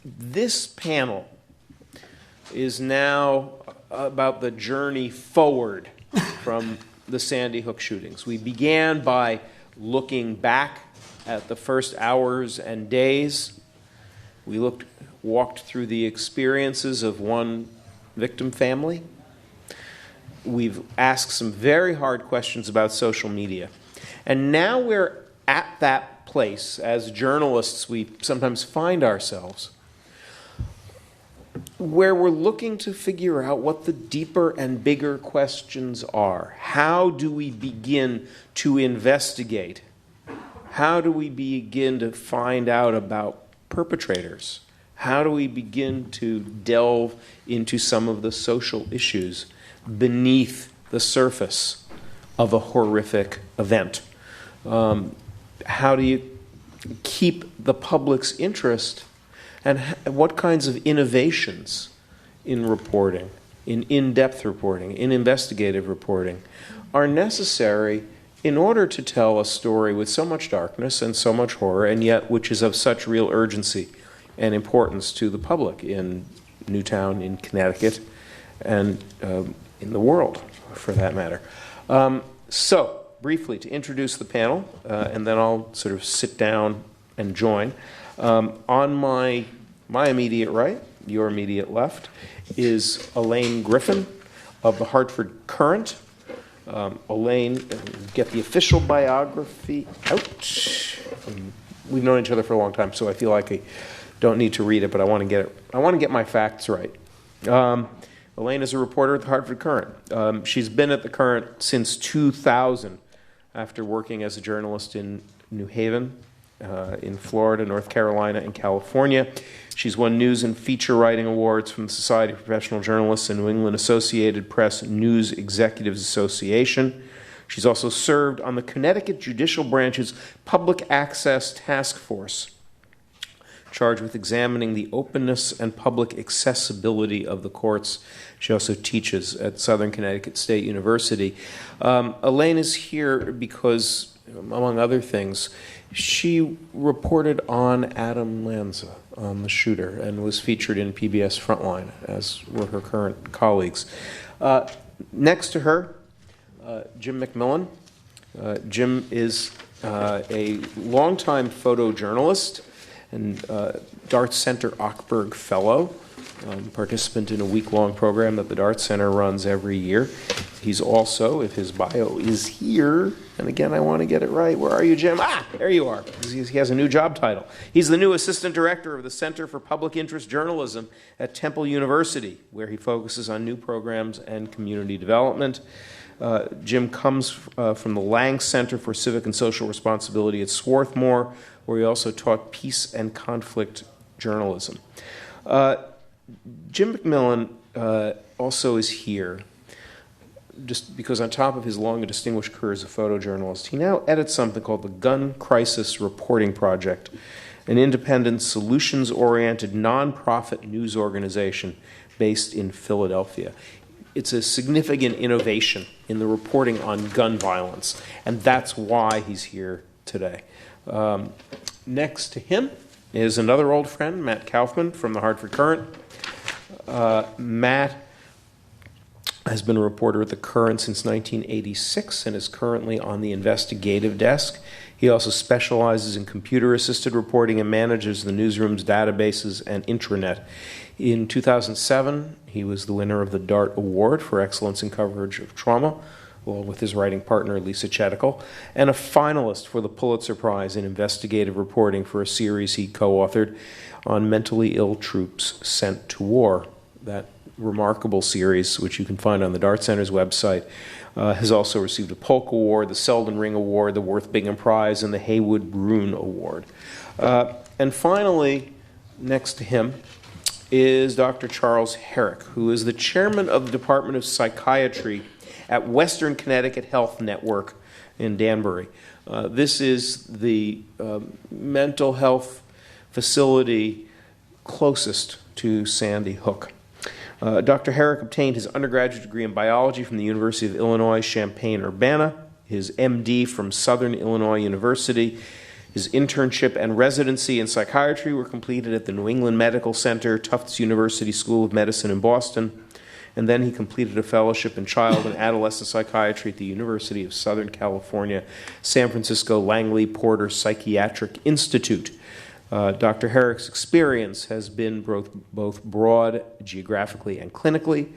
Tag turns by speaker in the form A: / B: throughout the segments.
A: This panel is now about the journey forward from the Sandy Hook shootings. We began by looking back at the first hours and days. We walked through the experiences of one victim family. We've asked some very hard questions about social media. And now we're at that place, as journalists we sometimes find ourselves, where we're looking to figure out what the deeper and bigger questions are. How do we begin to investigate? How do we begin to find out about perpetrators? How do we begin to delve into some of the social issues beneath the surface of a horrific event? How do you keep the public's interest, and what kinds of innovations in reporting, in in-depth reporting, in investigative reporting, are necessary in order to tell a story with so much darkness and so much horror, and yet which is of such real urgency and importance to the public in Newtown, in Connecticut, and in the world, for that matter. So, briefly, to introduce the panel, and then I'll sort of sit down and join. On my immediate right, your immediate left, is Alaine Griffin of the Hartford Courant. Alaine, get the official biography out. We've known each other for a long time, so I feel like I don't need to read it, but I want to get it. I want to get my facts right. Alaine is a reporter at the Hartford Courant. She's been at the Courant since 2000, after working as a journalist in New Haven, in Florida, North Carolina, and California. She's won news and feature writing awards from the Society of Professional Journalists and New England Associated Press News Executives Association. She's also served on the Connecticut Judicial Branch's Public Access Task Force, charged with examining the openness and public accessibility of the courts. She also teaches at Southern Connecticut State University. Alaine is here because, among other things, she reported on Adam Lanza, on the shooter, and was featured in PBS Frontline, as were her current colleagues. Next to her, Jim MacMillan. Jim is a longtime photojournalist and Dart Center Ochberg Fellow, participant in a week-long program that the Dart Center runs every year. He's also, if his bio is here, and again, I want to get it right. Where are you, Jim? There you are. He has a new job title. He's the new assistant director of the Center for Public Interest Journalism at Temple University, where he focuses on new programs and community development. Jim comes from the Lang Center for Civic and Social Responsibility at Swarthmore, where he also taught peace and conflict journalism. Jim MacMillan also is here just because on top of his long and distinguished career as a photojournalist, he now edits something called the Gun Crisis Reporting Project, an independent, solutions-oriented, nonprofit news organization based in Philadelphia. It's a significant innovation in the reporting on gun violence, and that's why he's here today. Next to him is another old friend, Matt Kauffman from the Hartford Courant. Matt has been a reporter at the Courant since 1986 and is currently on the investigative desk. He also specializes in computer-assisted reporting and manages the newsroom's databases and intranet. In 2007, he was the winner of the DART Award for Excellence in Coverage of Trauma, along with his writing partner, Lisa Chetical, and a finalist for the Pulitzer Prize in Investigative Reporting for a series he co-authored on mentally ill troops sent to war. That remarkable series, which you can find on the Dart Center's website, has also received a Polk Award, the Selden Ring Award, the Worth Bingham Prize, and the Haywood Brune Award. And finally, next to him is Dr. Charles Herrick, who is the chairman of the Department of Psychiatry at Western Connecticut Health Network in Danbury. This is the mental health facility closest to Sandy Hook. Dr. Herrick obtained his undergraduate degree in biology from the University of Illinois Champaign-Urbana, his MD from Southern Illinois University, His internship and residency in psychiatry were completed at the New England Medical Center, Tufts University School of Medicine in Boston, and then he completed a fellowship in child and adolescent psychiatry at the University of Southern California, San Francisco Langley Porter Psychiatric Institute. Dr. Herrick's experience has been both broad geographically and clinically,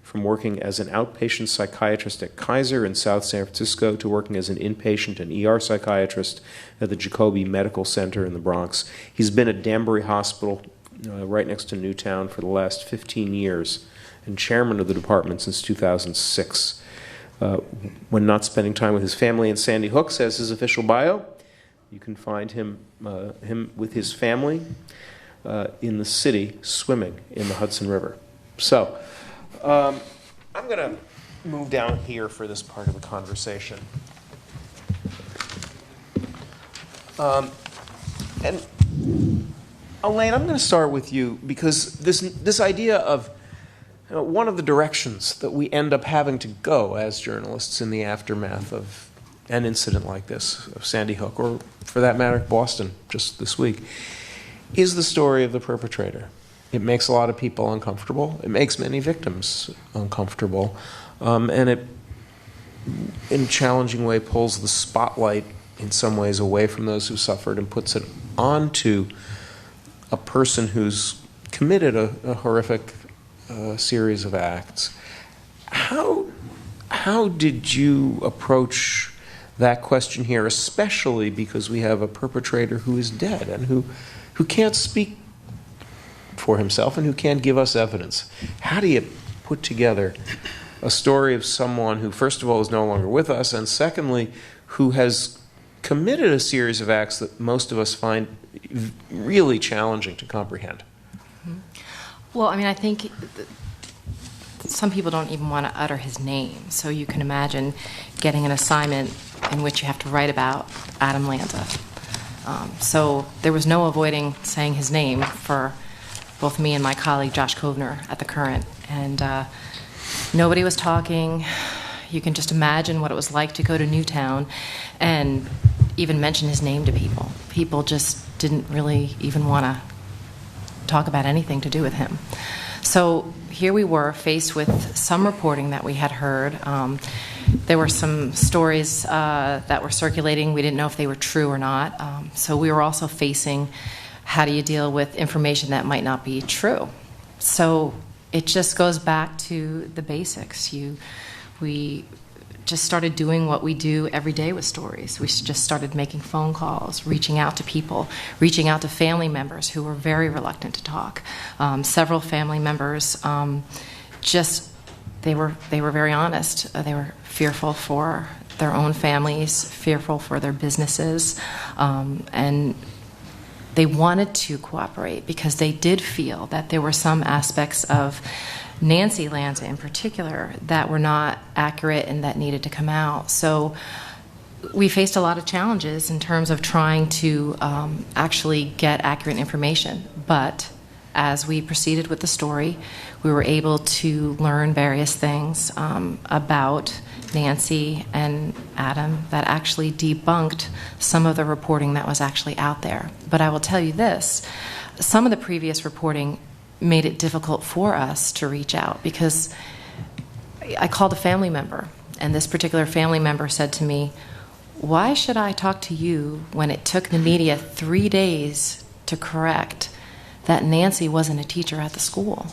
A: from working as an outpatient psychiatrist at Kaiser in South San Francisco to working as an inpatient and ER psychiatrist at the Jacobi Medical Center in the Bronx. He's been at Danbury Hospital, right next to Newtown, for the last 15 years, and chairman of the department since 2006. When not spending time with his family in Sandy Hook, says his official bio, you can find him with his family in the city swimming in the Hudson River. So, I'm going to move down here for this part of the conversation. And Alaine, I'm going to start with you because this idea of one of the directions that we end up having to go as journalists in the aftermath of an incident like this, of Sandy Hook, or for that matter, Boston, just this week, is the story of the perpetrator. It makes a lot of people uncomfortable. It makes many victims uncomfortable. And it, in a challenging way, pulls the spotlight in some ways away from those who suffered and puts it onto a person who's committed a horrific series of acts. How did you approach that question here, especially because we have a perpetrator who is dead and who can't speak for himself and who can't give us evidence? How do you put together a story of someone who, first of all, is no longer with us, and secondly, who has committed a series of acts that most of us find really challenging to comprehend?
B: Well, I mean, I think some people don't even want to utter his name, so you can imagine getting an assignment in which you have to write about Adam Lanza. So there was no avoiding saying his name for both me and my colleague Josh Kovner at the Courant, and nobody was talking. You can just imagine what it was like to go to Newtown and even mention his name to people. People just didn't really even want to talk about anything to do with him. So here we were faced with some reporting that we had heard. There were some stories that were circulating. We didn't know if they were true or not. So we were also facing, how do you deal with information that might not be true? So it just goes back to the basics. We just started doing what we do every day with stories. We just started making phone calls, reaching out to people, reaching out to family members who were very reluctant to talk. Several family members they were very honest. They were fearful for their own families, fearful for their businesses, and they wanted to cooperate because they did feel that there were some aspects of Nancy Lanza in particular that were not accurate and that needed to come out. So we faced a lot of challenges in terms of trying to actually get accurate information. But as we proceeded with the story, we were able to learn various things about Nancy and Adam that actually debunked some of the reporting that was actually out there. But I will tell you this, some of the previous reporting made it difficult for us to reach out because I called a family member, and this particular family member said to me, "Why should I talk to you when it took the media 3 days to correct that Nancy wasn't a teacher at the school?"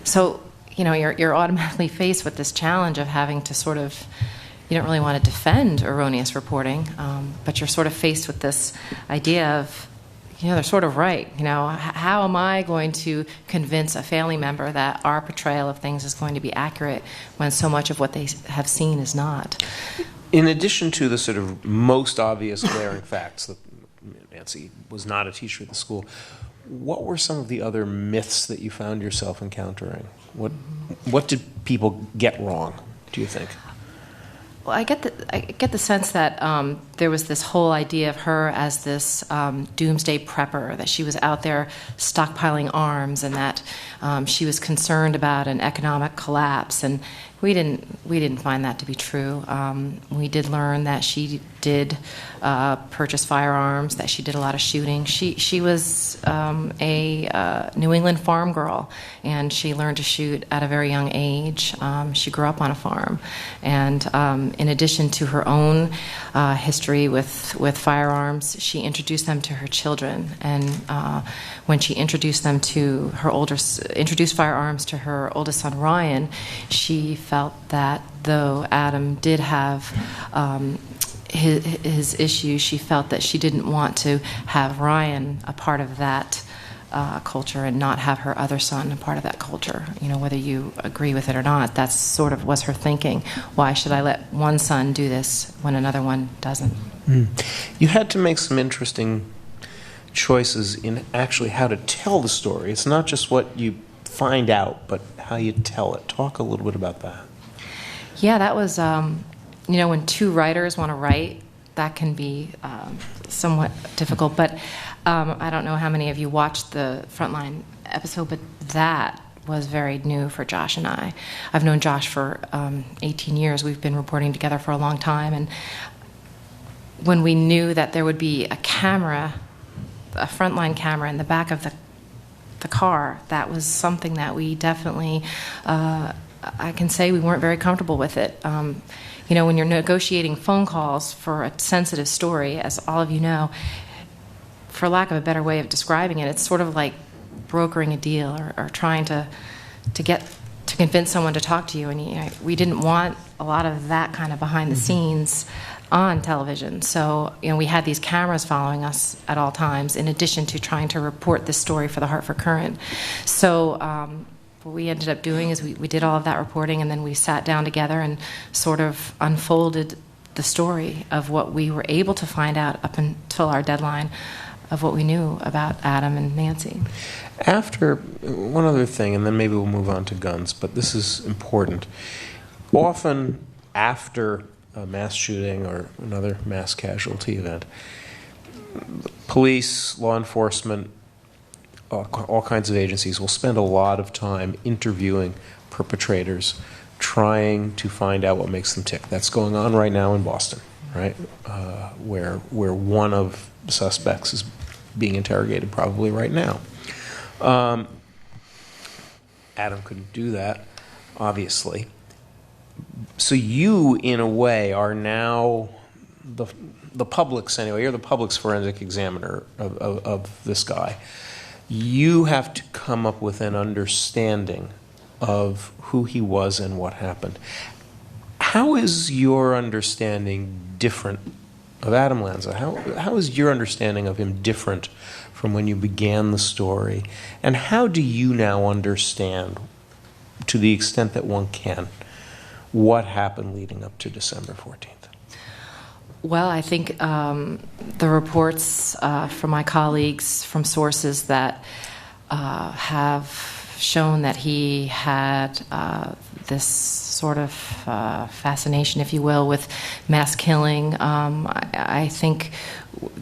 B: So, you're automatically faced with this challenge of having to sort of, you don't really want to defend erroneous reporting, but you're sort of faced with this idea of, they're sort of right. How am I going to convince a family member that our portrayal of things is going to be accurate when so much of what they have seen is not?
A: In addition to the sort of most obvious glaring facts that Nancy was not a teacher at the school, what were some of the other myths that you found yourself encountering? What did people get wrong, do you think?
B: Well, I get the sense that there was this whole idea of her as this doomsday prepper, that she was out there stockpiling arms, and that she was concerned about an economic collapse. And we didn't find that to be true. We did learn that she did purchase firearms, that she did a lot of shooting. She was a New England farm girl, and she learned to shoot at a very young age. She grew up on a farm, and in addition to her own history with firearms, she introduced them to her children. And when she introduced firearms to her oldest son Ryan, she felt that though Adam did have his issues, she felt that she didn't want to have Ryan a part of that culture and not have her other son a part of that culture. You know, whether you agree with it or not, that's sort of was her thinking. Why should I let one son do this when another one doesn't?
A: You had to make some interesting choices in actually how to tell the story. It's not just what you find out, but how you tell it. Talk a little bit about that.
B: Yeah, that was, when two writers want to write, that can be somewhat difficult. But I don't know how many of you watched the Frontline episode, but that was very new for Josh and I. I've known Josh for 18 years. We've been reporting together for a long time. And when we knew that there would be a Frontline camera in the back of the car, that was something that we definitely, I can say we weren't very comfortable with it. When you're negotiating phone calls for a sensitive story, as all of you know, for lack of a better way of describing it, it's sort of like brokering a deal or trying to convince someone to talk to you. And we didn't want a lot of that kind of behind the scenes on television. So, we had these cameras following us at all times, in addition to trying to report this story for the Hartford Courant. So what we ended up doing is we did all of that reporting, and then we sat down together and sort of unfolded the story of what we were able to find out up until our deadline of what we knew about Adam and Nancy.
A: After, one other thing, and then maybe we'll move on to guns, but this is important. Often after a mass shooting or another mass casualty event, police, law enforcement, all kinds of agencies will spend a lot of time interviewing perpetrators, trying to find out what makes them tick. That's going on right now in Boston, right? Where one of the suspects is being interrogated probably right now. Adam couldn't do that, obviously. So you, in a way, are now the public's, anyway, you're the public's forensic examiner of this guy. You have to come up with an understanding of who he was and what happened. How is your understanding different of Adam Lanza? How is your understanding of him different from when you began the story? And how do you now understand, to the extent that one can, what happened leading up to December 14th?
B: Well, I think the reports from my colleagues, from sources that have shown that he had this sort of fascination, if you will, with mass killing, I think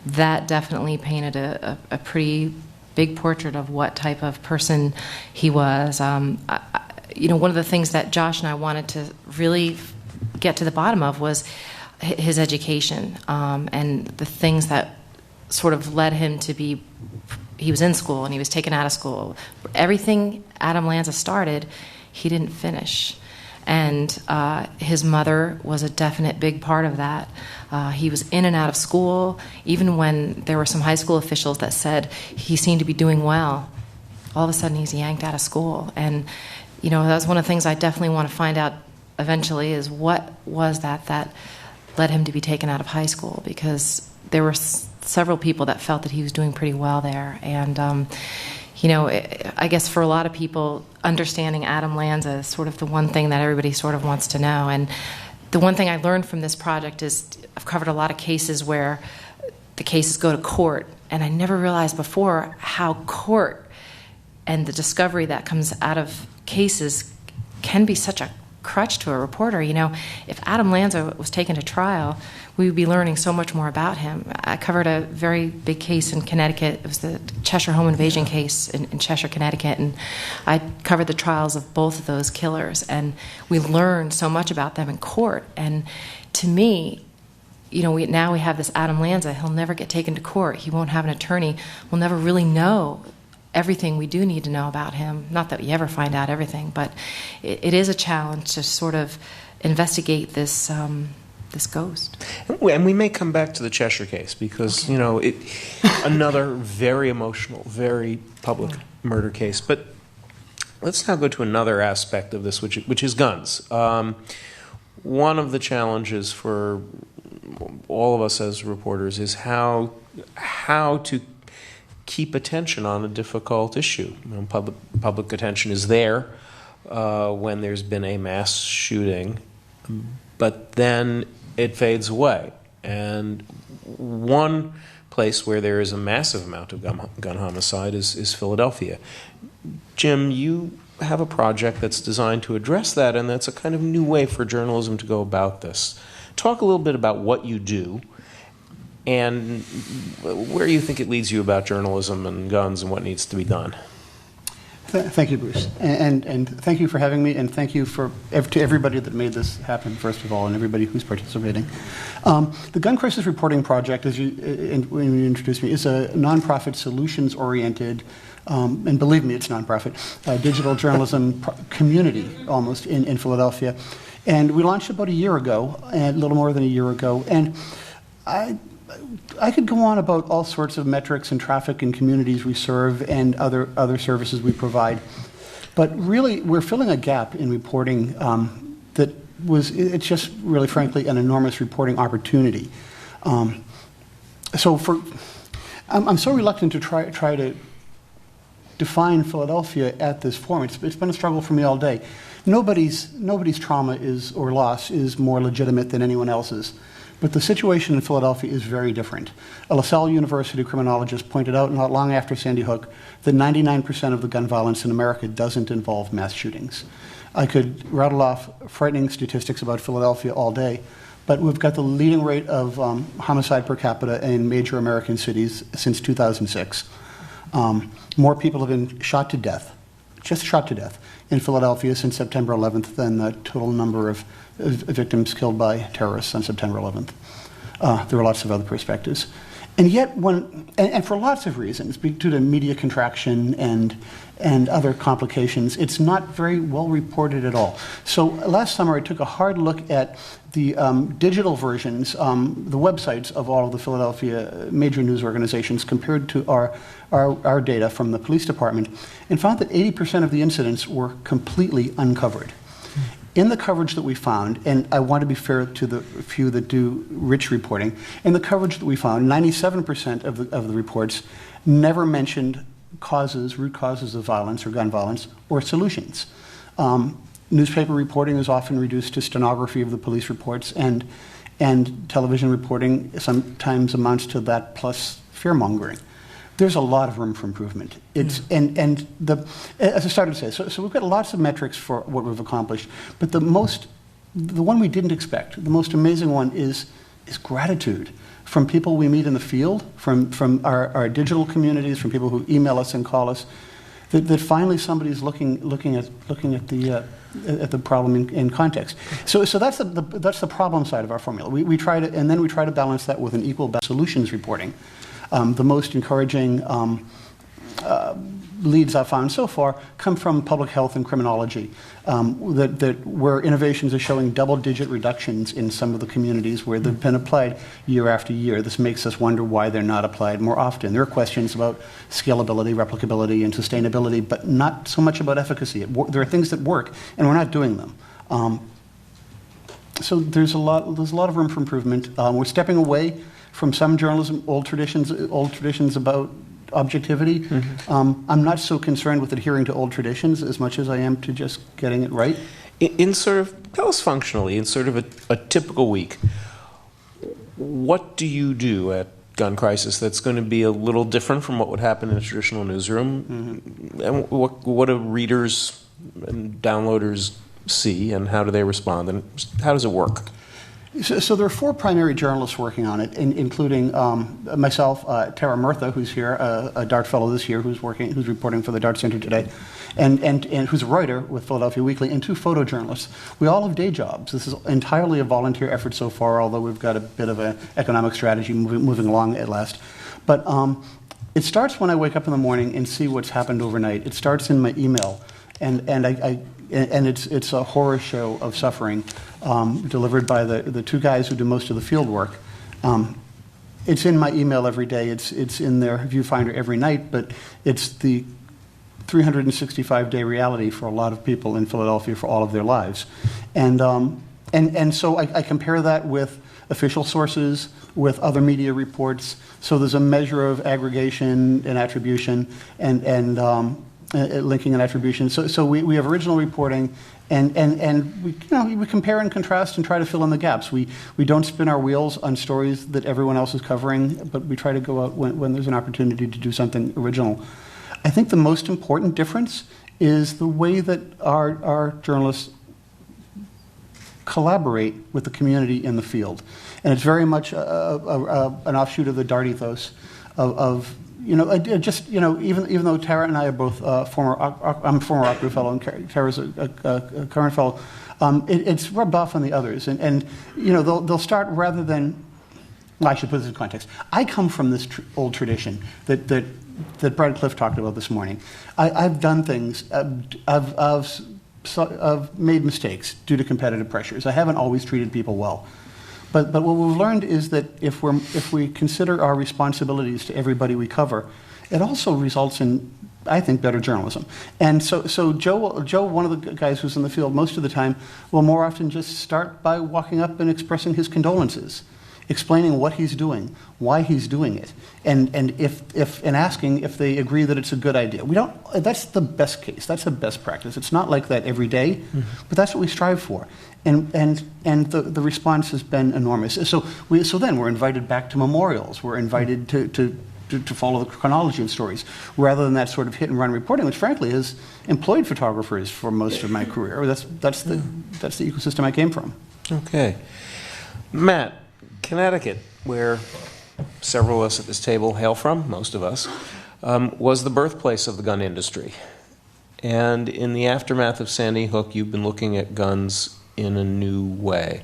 B: that definitely painted a pretty big portrait of what type of person he was. One of the things that Josh and I wanted to really get to the bottom of was his education, and the things that sort of led him to be, he was in school and he was taken out of school. Everything Adam Lanza started, he didn't finish. And his mother was a definite big part of that. He was in and out of school, even when there were some high school officials that said he seemed to be doing well. All of a sudden he's yanked out of school. And, that's one of the things I definitely want to find out eventually, is what was that led him to be taken out of high school, because there were several people that felt that he was doing pretty well there. And, I guess for a lot of people, understanding Adam Lanza is sort of the one thing that everybody sort of wants to know. And the one thing I learned from this project is I've covered a lot of cases where the cases go to court, and I never realized before how court and the discovery that comes out of cases can be such a crutch to a reporter. If Adam Lanza was taken to trial, we would be learning so much more about him. I covered a very big case in Connecticut. It was the Cheshire home invasion case in Cheshire, Connecticut, and I covered the trials of both of those killers, and we learned so much about them in court. And to me, now we have this Adam Lanza. He'll never get taken to court. He won't have an attorney. We'll never really know everything we do need to know about him. Not that we ever find out everything, but it is a challenge to sort of investigate this this ghost.
A: And we may come back to the Cheshire case because, another very emotional, very public murder case. But let's now go to another aspect of this, which is guns. One of the challenges for all of us as reporters is how to keep attention on a difficult issue. Public attention is there when there's been a mass shooting, but then it fades away. And one place where there is a massive amount of gun homicide is Philadelphia. Jim, you have a project that's designed to address that, and that's a kind of new way for journalism to go about this. Talk a little bit about what you do and where you think it leads you about journalism and guns and what needs to be done.
C: Thank you, Bruce, and thank you for having me, and thank you to everybody that made this happen, first of all, and everybody who's participating. The Gun Crisis Reporting Project, when you introduced me, is a nonprofit, solutions-oriented, and believe me, it's nonprofit, digital journalism community, almost, in Philadelphia. And we launched about a year ago, a little more than a year ago, and I could go on about all sorts of metrics and traffic and communities we serve and other services we provide. But really, we're filling a gap in reporting it's just really, frankly, an enormous reporting opportunity. I'm so reluctant to try to define Philadelphia at this forum. It's been a struggle for me all day. Nobody's trauma or loss is more legitimate than anyone else's. But the situation in Philadelphia is very different. A LaSalle University criminologist pointed out not long after Sandy Hook that 99% of the gun violence in America doesn't involve mass shootings. I could rattle off frightening statistics about Philadelphia all day, but we've got the leading rate of homicide per capita in major American cities since 2006. More people have been shot to death, just shot to death, in Philadelphia since September 11th than the total number of victims killed by terrorists on September 11th. There are lots of other perspectives. And yet, and for lots of reasons, due to media contraction and other complications, it's not very well reported at all. So last summer, I took a hard look at the digital versions, the websites of all of the Philadelphia major news organizations compared to our data from the police department, and found that 80% of the incidents were completely uncovered. In the coverage that we found, and I want to be fair to the few that do rich reporting, in the coverage that we found, 97% of the reports never mentioned root causes of violence or gun violence, or solutions. Newspaper reporting is often reduced to stenography of the police reports, and television reporting sometimes amounts to that plus fear-mongering. There's a lot of room for improvement. As I started to say, so we've got lots of metrics for what we've accomplished, but the one we didn't expect, the most amazing one is gratitude from people we meet in the field, from our digital communities, from people who email us and call us, that finally somebody's looking at the problem in context. So that's the problem side of our formula. We try to balance that with an equal solutions reporting. The most encouraging leads I've found so far come from public health and criminology, where innovations are showing double-digit reductions in some of the communities where they've been applied year after year. This makes us wonder why they're not applied more often. There are questions about scalability, replicability, and sustainability, but not so much about efficacy. There are things that work, and we're not doing them. So there's a lot of room for improvement. We're stepping away from some journalism, old traditions about objectivity. Mm-hmm. I'm not so concerned with adhering to old traditions as much as I am to just getting it right.
A: Tell us functionally, in sort of a typical week, what do you do at Gun Crisis that's going to be a little different from what would happen in a traditional newsroom? Mm-hmm. And what do readers and downloaders see, and how do they respond, and how does it work?
C: So there are 4 primary journalists working on it, including myself, Tara Murtha, who's here, a DART fellow this year, who's reporting for the DART Center today, and who's a writer with Philadelphia Weekly, and 2 photojournalists. We all have day jobs. This is entirely a volunteer effort so far, although we've got a bit of an economic strategy moving along at last. But it starts when I wake up in the morning and see what's happened overnight. It starts in my email, and it's a horror show of suffering delivered by the 2 guys who do most of the field work. It's in my email every day. It's in their viewfinder every night, but it's the 365-day reality for a lot of people in Philadelphia for all of their lives. And so I compare that with official sources, with other media reports. So there's a measure of aggregation and attribution and linking and attribution. So we have original reporting, and we compare and contrast and try to fill in the gaps. We don't spin our wheels on stories that everyone else is covering, but we try to go out when there's an opportunity to do something original. I think the most important difference is the way that our journalists collaborate with the community in the field. And it's very much an offshoot of the DART ethos of even though Tara and I are both I'm a former Opera fellow and Tara's a current fellow, it's rubbed off on the others. And they'll start rather than, well, I should put this in context. I come from this old tradition that Brad Cliff talked about this morning. I've done things, I've made mistakes due to competitive pressures. I haven't always treated people well. But what we've learned is that if we consider our responsibilities to everybody we cover, it also results in, I think, better journalism. And so Joe, one of the guys who's in the field most of the time, will more often just start by walking up and expressing his condolences, explaining what he's doing, why he's doing it, and asking if they agree that it's a good idea. That's the best case. That's the best practice. It's not like that every day, but that's what we strive for. And the response has been enormous. So then we're invited back to memorials. We're invited to follow the chronology of stories, rather than that sort of hit and run reporting, which frankly has employed photographers for most of my career. That's the ecosystem I came from.
A: Okay, Matt, Connecticut, where several of us at this table hail from, most of us, was the birthplace of the gun industry. And in the aftermath of Sandy Hook, you've been looking at guns in a new way.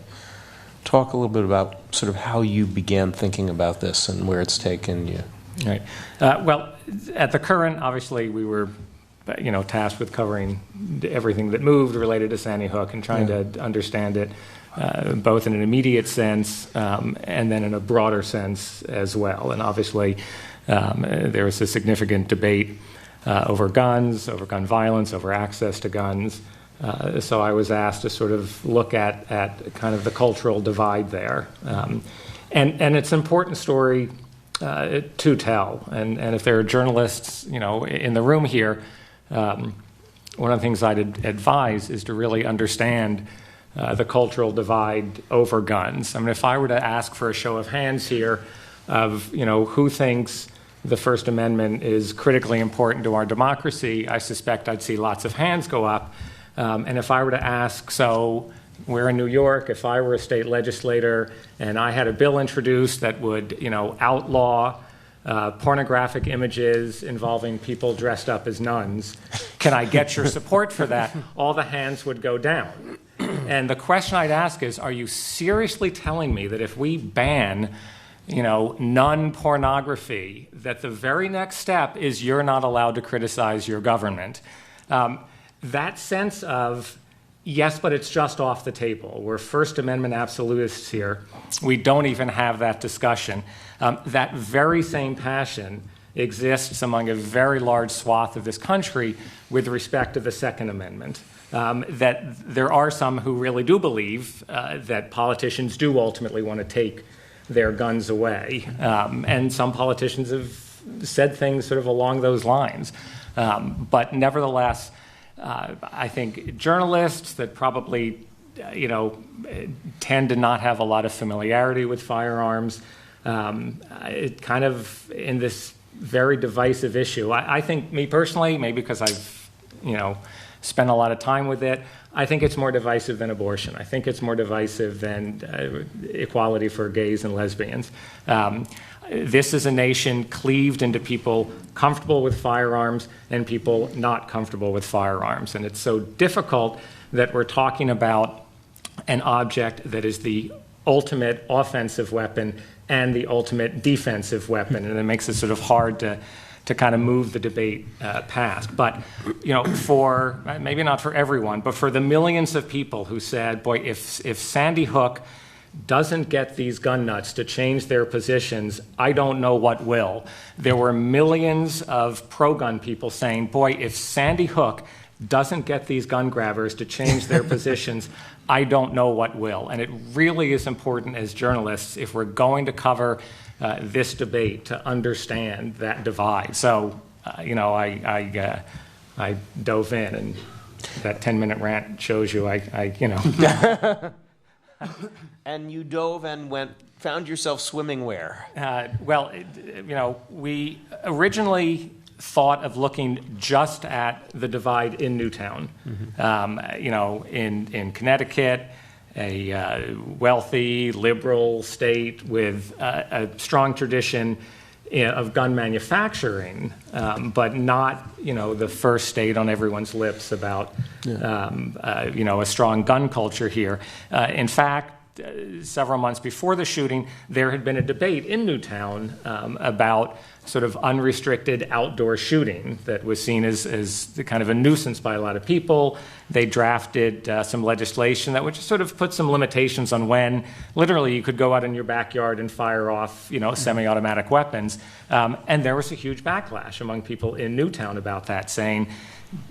A: Talk a little bit about sort of how you began thinking about this and where it's taken you.
D: Right. Well, at the Courant, obviously, we were, tasked with covering everything that moved related to Sandy Hook and trying to understand it, both in an immediate sense and then in a broader sense as well. And obviously, there was a significant debate over guns, over gun violence, over access to guns. So I was asked to sort of look at kind of the cultural divide there. And it's an important story to tell. And if there are journalists, in the room here, one of the things I'd advise is to really understand the cultural divide over guns. I mean, if I were to ask for a show of hands here of, who thinks the First Amendment is critically important to our democracy, I suspect I'd see lots of hands go up. And if I were to ask, so we're in New York, if I were a state legislator and I had a bill introduced that would, outlaw pornographic images involving people dressed up as nuns, can I get your support for that? All the hands would go down. And the question I'd ask is, are you seriously telling me that if we ban, nun pornography, that the very next step is you're not allowed to criticize your government? That sense of, yes, but it's just off the table. We're First Amendment absolutists here. We don't even have that discussion. That very same passion exists among a very large swath of this country with respect to the Second Amendment. That there are some who really do believe that politicians do ultimately want to take their guns away. And some politicians have said things sort of along those lines. But nevertheless, I think journalists that probably, tend to not have a lot of familiarity with firearms, it kind of in this very divisive issue. I think, me personally, maybe because I've spent a lot of time with it. I think it's more divisive than abortion. I think it's more divisive than equality for gays and lesbians. This is a nation cleaved into people comfortable with firearms and people not comfortable with firearms. And it's so difficult that we're talking about an object that is the ultimate offensive weapon and the ultimate defensive weapon. And it makes it sort of hard to kind of move the debate past. But, for, maybe not for everyone, but for the millions of people who said, boy, if Sandy Hook doesn't get these gun nuts to change their positions, I don't know what will. There were millions of pro-gun people saying, boy, if Sandy Hook doesn't get these gun grabbers to change their positions, I don't know what will. And it really is important as journalists, if we're going to cover this debate, to understand that divide. So, I dove in, and that 10-minute rant shows you
A: And you dove and found yourself swimming where?
D: We originally thought of looking just at the divide in Newtown. In Connecticut, a wealthy, liberal state with a strong tradition of gun manufacturing, but not, the first state on everyone's lips about, a strong gun culture here. In fact, several months before the shooting, there had been a debate in Newtown about sort of unrestricted outdoor shooting that was seen as the kind of a nuisance by a lot of people. They drafted some legislation that would just sort of put some limitations on when literally you could go out in your backyard and fire off, semi-automatic weapons. And there was a huge backlash among people in Newtown about that, saying,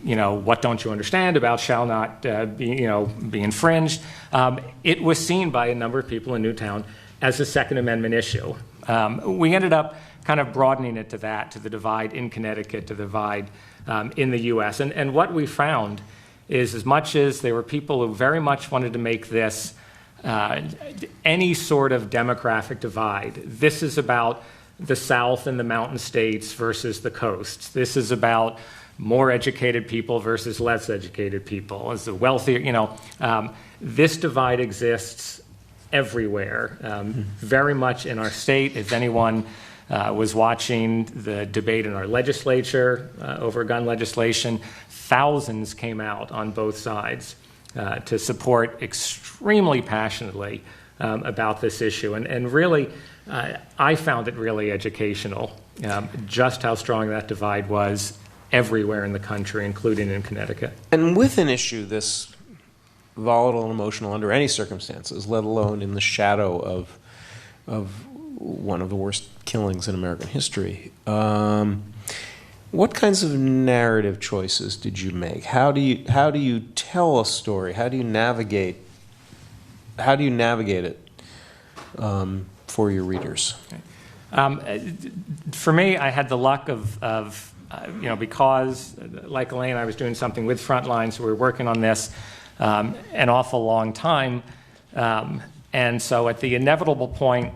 D: what don't you understand about shall not be infringed. It was seen by a number of people in Newtown as a Second Amendment issue. We ended up kind of broadening it to the divide in Connecticut, to the divide in the U.S. And what we found is, as much as there were people who very much wanted to make this any sort of demographic divide, this is about the South and the mountain states versus the coasts. This is about more educated people versus less educated people. As the wealthier, this divide exists everywhere, very much in our state. If anyone was watching the debate in our legislature over gun legislation, thousands came out on both sides to support extremely passionately about this issue. And really, I found it really educational, just how strong that divide was everywhere in the country, including in Connecticut.
A: And with an issue this volatile and emotional under any circumstances, let alone in the shadow of one of the worst killings in American history, what kinds of narrative choices did you make? How do you tell a story? How do you navigate it for your readers?
D: Okay. For me, I had the luck of because, like Alaine, I was doing something with Frontline, so we were working on this an awful long time. And so at the inevitable point,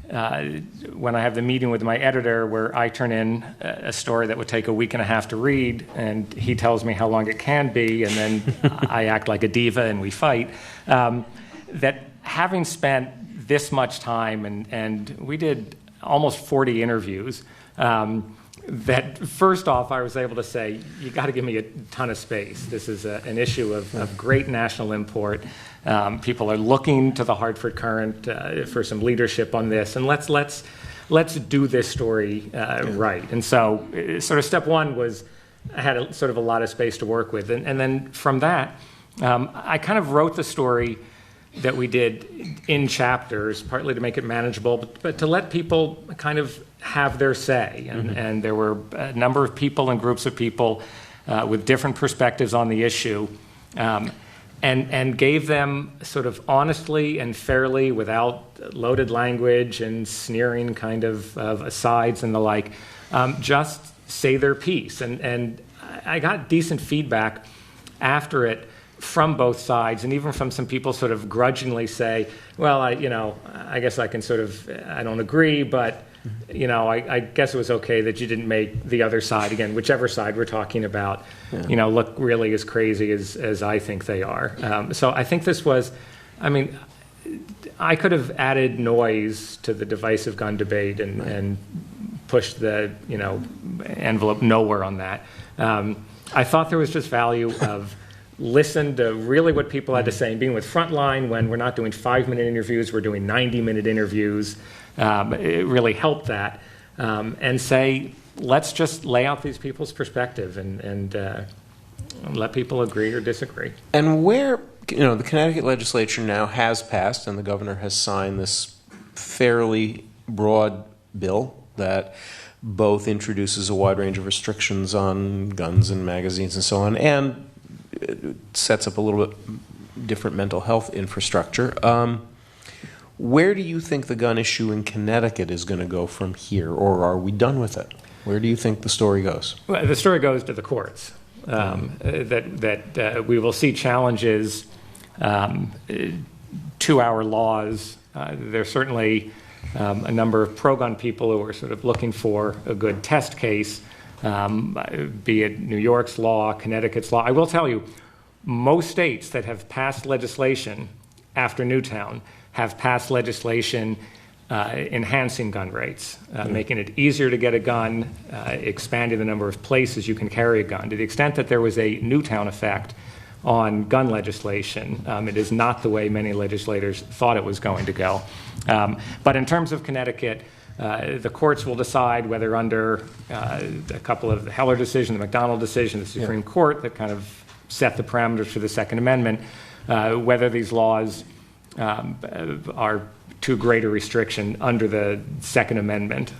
D: when I have the meeting with my editor where I turn in a story that would take a week and a half to read, and he tells me how long it can be, and then I act like a diva and we fight, that having spent this much time, and we did almost 40 interviews, that first off, I was able to say, you got to give me a ton of space. This is an issue of great national import. People are looking to the Hartford Courant for some leadership on this, and let's do this story right. And so, sort of step one was I had sort of a lot of space to work with, and then from that, I kind of wrote the story that we did in chapters, partly to make it manageable, but to let people kind of have their say. And there were a number of people and groups of people with different perspectives on the issue, and gave them sort of honestly and fairly, without loaded language and sneering kind of asides and the like, just say their piece. And I got decent feedback after it from both sides, and even from some people sort of grudgingly say, well, I guess I can sort of, I don't agree, but you know, I guess it was okay that you didn't make the other side, again, whichever side we're talking about, you know, look really as crazy as I think they are. So I think this was, I mean, I could have added noise to the divisive gun debate and pushed the, you know, envelope nowhere on that. I thought there was just value of listen to really what people had to say. And being with Frontline, when we're not doing 5-minute interviews, we're doing 90-minute interviews. It really helped that. And say, let's just lay out these people's perspective and let people agree or disagree.
A: And where, you know, the Connecticut legislature now has passed, and the governor has signed this fairly broad bill that both introduces a wide range of restrictions on guns and magazines and so on, and it sets up a little bit different mental health infrastructure. Where do you think the gun issue in Connecticut is going to go from here, or are we done with it? Where do you think the story goes?
D: Well, the story goes to the courts. That we will see challenges to our laws. There's certainly a number of pro-gun people who are sort of looking for a good test case, be it New York's law, Connecticut's law. I will tell you, most states that have passed legislation after Newtown have passed legislation enhancing gun rates, making it easier to get a gun, expanding the number of places you can carry a gun. To the extent that there was a Newtown effect on gun legislation, it is not the way many legislators thought it was going to go. But in terms of Connecticut, the courts will decide whether under a couple of the Heller decision, the McDonald decision, the Supreme Court that kind of set the parameters for the Second Amendment, whether these laws are too great a restriction under the Second Amendment.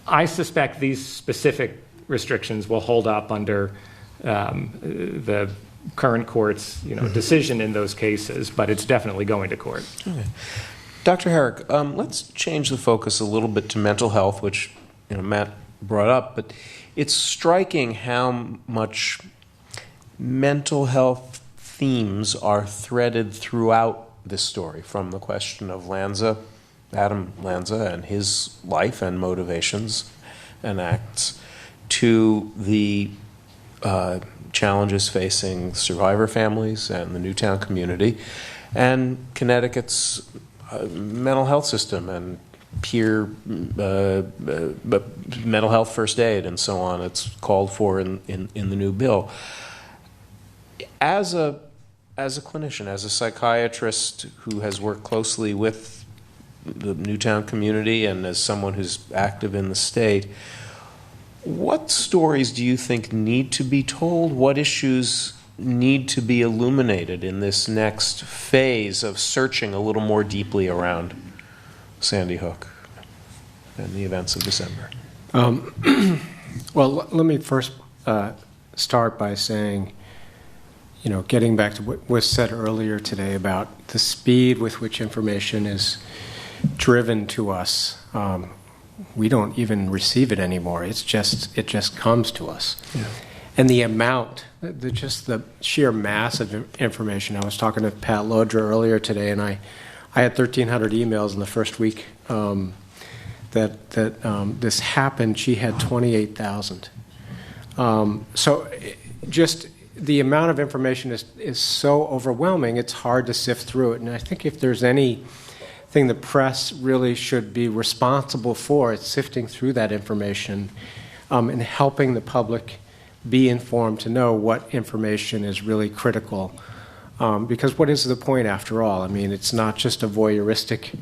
D: I suspect these specific restrictions will hold up under the current court's decision in those cases, but it's definitely going to court.
A: Okay. Dr. Herrick, let's change the focus a little bit to mental health, which Matt brought up, but it's striking how much mental health themes are threaded throughout this story, from the question of Adam Lanza and his life and motivations and acts, to the challenges facing survivor families and the Newtown community, and Connecticut's mental health system and peer mental health first aid and so on. It's called for in the new bill. As a clinician, as a psychiatrist who has worked closely with the Newtown community and as someone who's active in the state, what stories do you think need to be told? What issues need to be illuminated in this next phase of searching a little more deeply around Sandy Hook and the events of December?
E: Well, let me first start by saying, getting back to what was said earlier today about the speed with which information is driven to us. We don't even receive it anymore. It just comes to us. Yeah. And the amount, just the sheer mass of information. I was talking to Pat Lodra earlier today, and I had 1,300 emails in the first week that this happened. She had 28,000. So just the amount of information is so overwhelming, it's hard to sift through it. And I think if there's anything the press really should be responsible for, it's sifting through that information and helping the public be informed to know what information is really critical. Because what is the point after all? I mean, it's not just a voyeuristic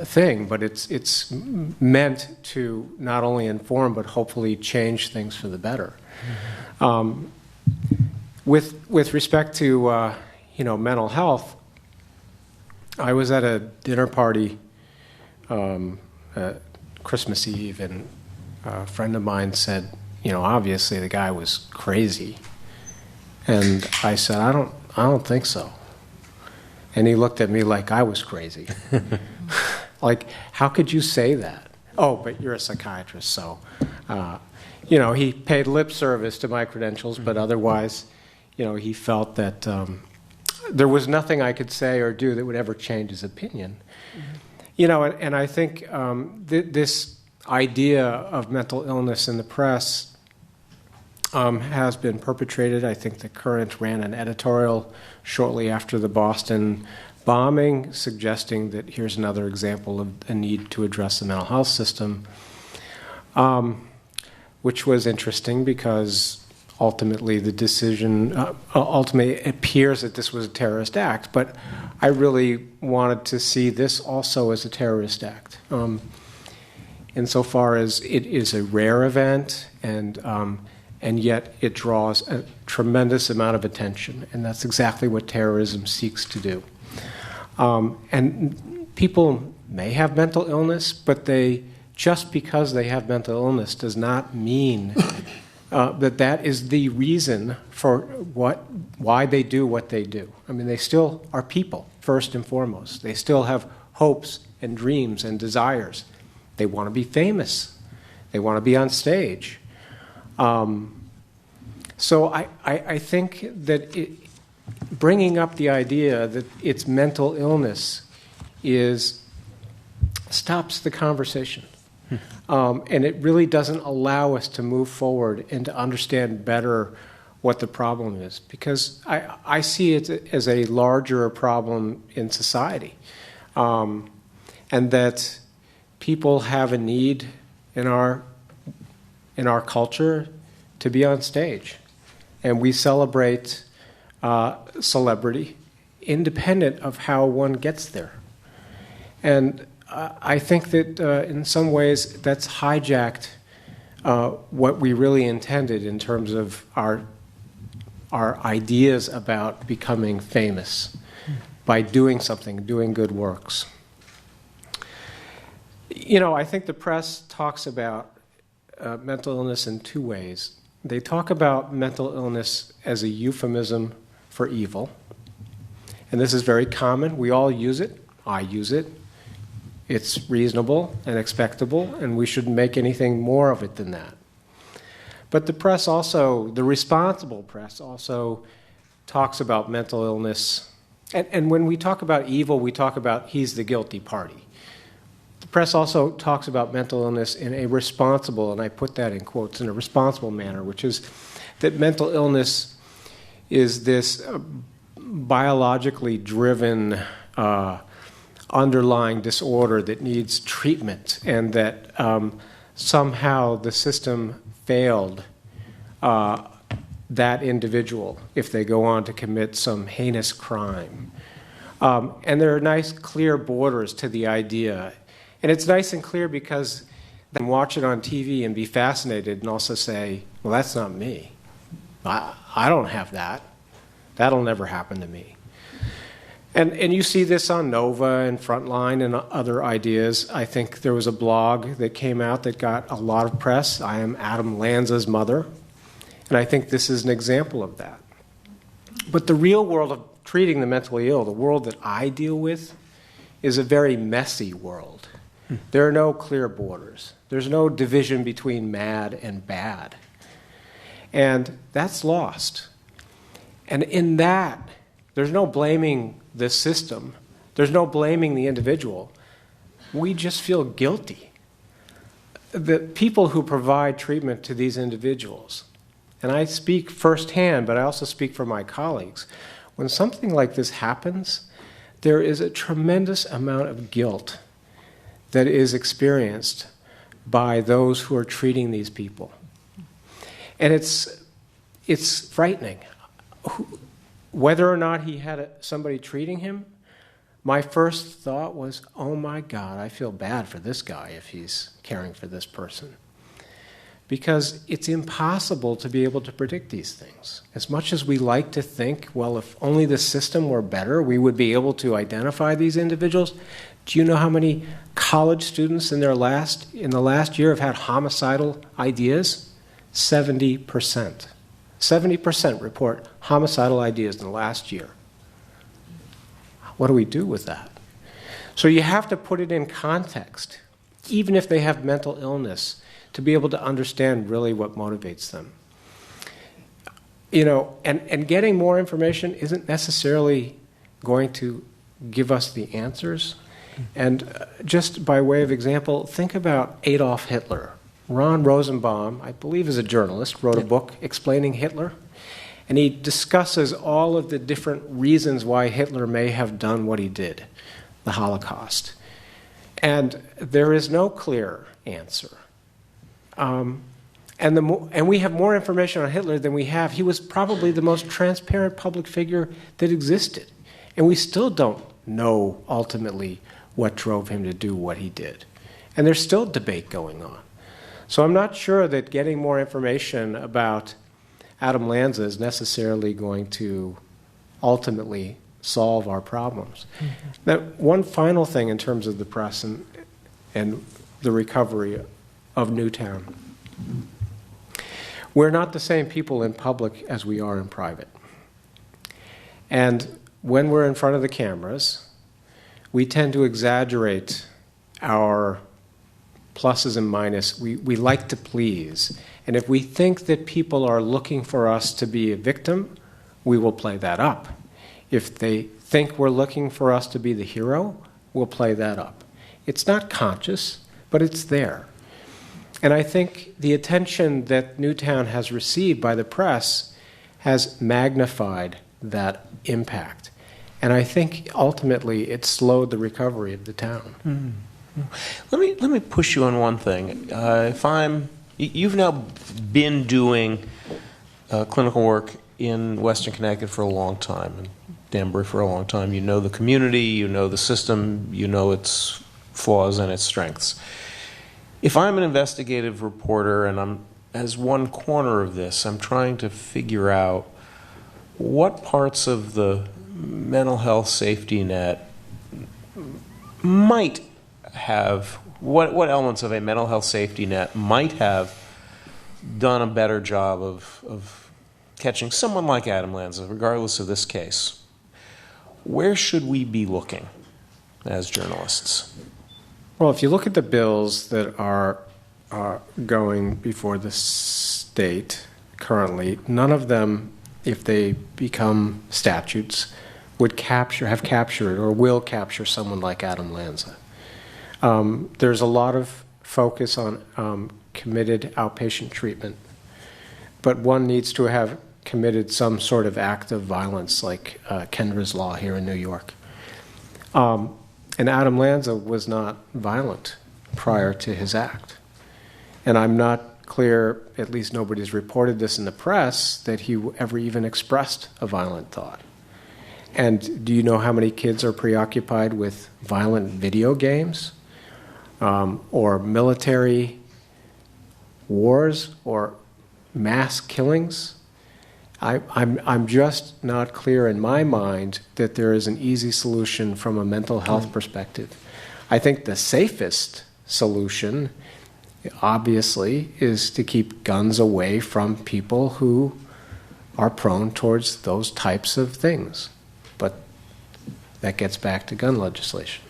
E: thing, but it's meant to not only inform but hopefully change things for the better. Mm-hmm. With respect to mental health, I was at a dinner party Christmas Eve, and a friend of mine said, obviously the guy was crazy, and I said, I don't think so. And he looked at me like I was crazy. Like, how could you say that? Oh, but you're a psychiatrist, so he paid lip service to my credentials, but otherwise, he felt that there was nothing I could say or do that would ever change his opinion. Mm-hmm. And I think this idea of mental illness in the press has been perpetrated. I think the Courant ran an editorial shortly after the Boston bombing suggesting that here's another example of a need to address the mental health system, which was interesting because ultimately the decision, ultimately it appears that this was a terrorist act, but I really wanted to see this also as a terrorist act. Insofar as it is a rare event and yet it draws a tremendous amount of attention, and that's exactly what terrorism seeks to do. And people may have mental illness, but just because they have mental illness does not mean that is the reason for why they do what they do. I mean, they still are people, first and foremost. They still have hopes and dreams and desires. They want to be famous. They want to be on stage. So I think that bringing up the idea that it's mental illness stops the conversation. And it really doesn't allow us to move forward and to understand better what the problem is. Because I see it as a larger problem in society. And that people have a need in our culture to be on stage. And we celebrate celebrity independent of how one gets there. And I think that in some ways that's hijacked what we really intended in terms of our ideas about becoming famous by doing something, doing good works. I think the press talks about mental illness in two ways. They talk about mental illness as a euphemism for evil. And this is very common. We all use it. I use it. It's reasonable and expectable, and we shouldn't make anything more of it than that. But the press also, the responsible press also talks about mental illness. And when we talk about evil, we talk about he's the guilty party. The press also talks about mental illness in a responsible, and I put that in quotes, in a responsible manner, which is that mental illness is this biologically driven underlying disorder that needs treatment, and that somehow the system failed that individual if they go on to commit some heinous crime. And there are nice, clear borders to the idea. And it's nice and clear because they can watch it on TV and be fascinated and also say, well, that's not me. I don't have that. That'll never happen to me. And you see this on Nova and Frontline and other ideas. I think there was a blog that came out that got a lot of press. I am Adam Lanza's mother. And I think this is an example of that. But the real world of treating the mentally ill, the world that I deal with, is a very messy world. There are no clear borders. There's no division between mad and bad. And that's lost. And in that, there's no blaming the system. There's no blaming the individual. We just feel guilty. The people who provide treatment to these individuals, and I speak firsthand, but I also speak for my colleagues, when something like this happens, there is a tremendous amount of guilt that is experienced by those who are treating these people. And it's frightening. Whether or not he had somebody treating him, my first thought was, oh my God, I feel bad for this guy if he's caring for this person. Because it's impossible to be able to predict these things. As much as we like to think, well, if only the system were better, we would be able to identify these individuals. Do you know how many college students in the last year have had homicidal ideas? 70%. 70% report homicidal ideas in the last year. What do we do with that? So you have to put it in context, even if they have mental illness, to be able to understand really what motivates them. And getting more information isn't necessarily going to give us the answers. And just by way of example, think about Adolf Hitler. Ron Rosenbaum, I believe is a journalist, wrote a book explaining Hitler. And he discusses all of the different reasons why Hitler may have done what he did, the Holocaust. And there is no clear answer. And we have more information on Hitler than we have. He was probably the most transparent public figure that existed. And we still don't know ultimately what drove him to do what he did. And there's still debate going on. So I'm not sure that getting more information about Adam Lanza is necessarily going to ultimately solve our problems. Mm-hmm. Now, one final thing in terms of the press and the recovery of Newtown. We're not the same people in public as we are in private. And when we're in front of the cameras, we tend to exaggerate our pluses and minuses. We like to please. And if we think that people are looking for us to be a victim, we will play that up. If they think we're looking for us to be the hero, we'll play that up. It's not conscious, but it's there. And I think the attention that Newtown has received by the press has magnified that impact. And I think ultimately it slowed the recovery of the town.
A: Mm-hmm. Let me push you on one thing. You've now been doing clinical work in Western Connecticut for a long time, and Danbury for a long time. You know the community, you know the system, you know its flaws and its strengths. If I'm an investigative reporter and I'm as one corner of this, I'm trying to figure out what parts of the mental health safety net might have, what elements of a mental health safety net might have done a better job of catching someone like Adam Lanza, regardless of this case. Where should we be looking as journalists?
E: Well, if you look at the bills that are going before the state currently, none of them, if they become statutes, have captured or will capture someone like Adam Lanza. There's a lot of focus on committed outpatient treatment, but one needs to have committed some sort of act of violence, like Kendra's Law here in New York. And Adam Lanza was not violent prior to his act. And I'm not clear, at least nobody's reported this in the press, that he ever even expressed a violent thought. And do you know how many kids are preoccupied with violent video games? Or military wars or mass killings? I'm just not clear in my mind that there is an easy solution from a mental health perspective. I think the safest solution, obviously, is to keep guns away from people who are prone towards those types of things. But that gets back to gun legislation.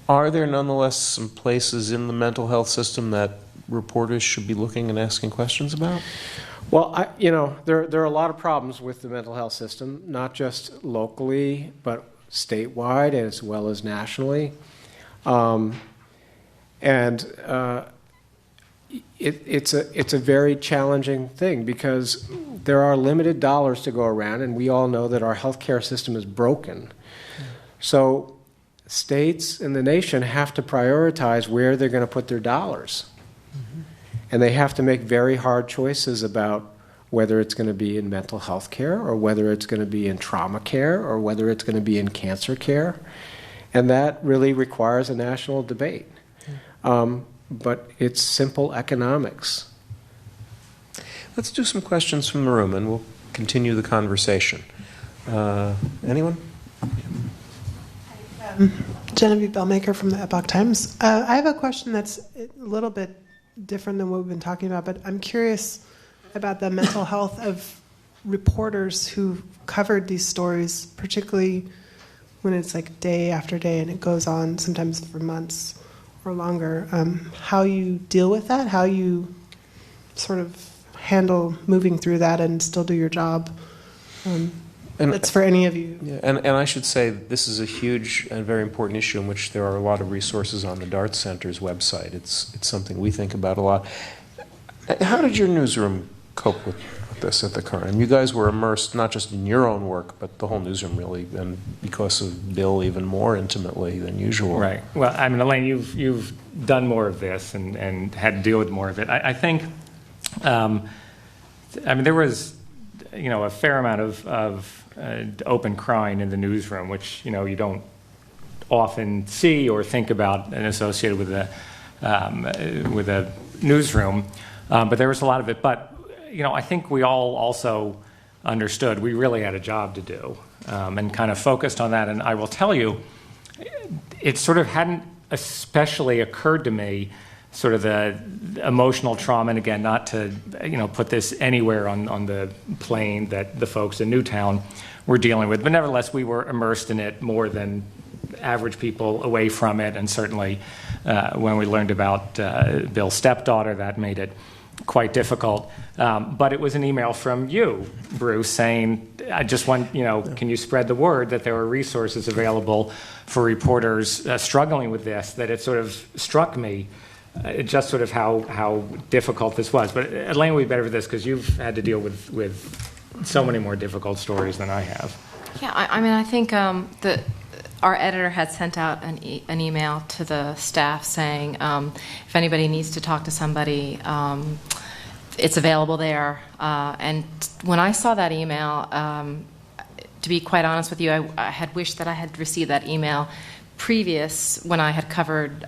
A: Are there nonetheless some places in the mental health system that reporters should be looking and asking questions about?
E: Well, there are a lot of problems with the mental health system, not just locally, but statewide as well as nationally. It's a very challenging thing because there are limited dollars to go around, and we all know that our healthcare system is broken. So states and the nation have to prioritize where they're going to put their dollars. Mm-hmm. And they have to make very hard choices about whether it's going to be in mental health care or whether it's going to be in trauma care or whether it's going to be in cancer care. And that really requires a national debate. But it's simple economics.
A: Let's do some questions from the room and we'll continue the conversation. Anyone?
F: Genevieve Bellmaker from the Epoch Times. I have a question that's a little bit different than what we've been talking about, but I'm curious about the mental health of reporters who covered these stories, particularly when it's like day after day and it goes on sometimes for months or longer. How you deal with that, how you sort of handle moving through that and still do your job. that's for any of you.
A: Yeah, and I should say this is a huge and very important issue in which there are a lot of resources on the Dart Center's website. It's something we think about a lot. How did your newsroom cope with this at the Courant? You guys were immersed not just in your own work, but the whole newsroom really, and because of Bill, even more intimately than usual.
D: Right. Well, I mean, Alaine, you've done more of this and had to deal with more of it. I think, I mean, there was, a fair amount of open crying in the newsroom, which, you don't often see or think about and associated with a newsroom. But there was a lot of it. But, I think we all also understood we really had a job to do and kind of focused on that. And I will tell you, it sort of hadn't especially occurred to me, sort of the emotional trauma, and again, not to put this anywhere on the plane that the folks in Newtown were dealing with, but nevertheless, we were immersed in it more than average people away from it, and certainly when we learned about Bill's stepdaughter, that made it quite difficult. But it was an email from you, Bruce, saying, I just want, can you spread the word that there are resources available for reporters struggling with this, that it sort of struck me just sort of how difficult this was. But Alaine would be better for this because you've had to deal with so many more difficult stories than I have.
B: Yeah, I mean, I think our editor had sent out an email to the staff saying if anybody needs to talk to somebody, it's available there. And when I saw that email, to be quite honest with you, I had wished that I had received that email previous when I had covered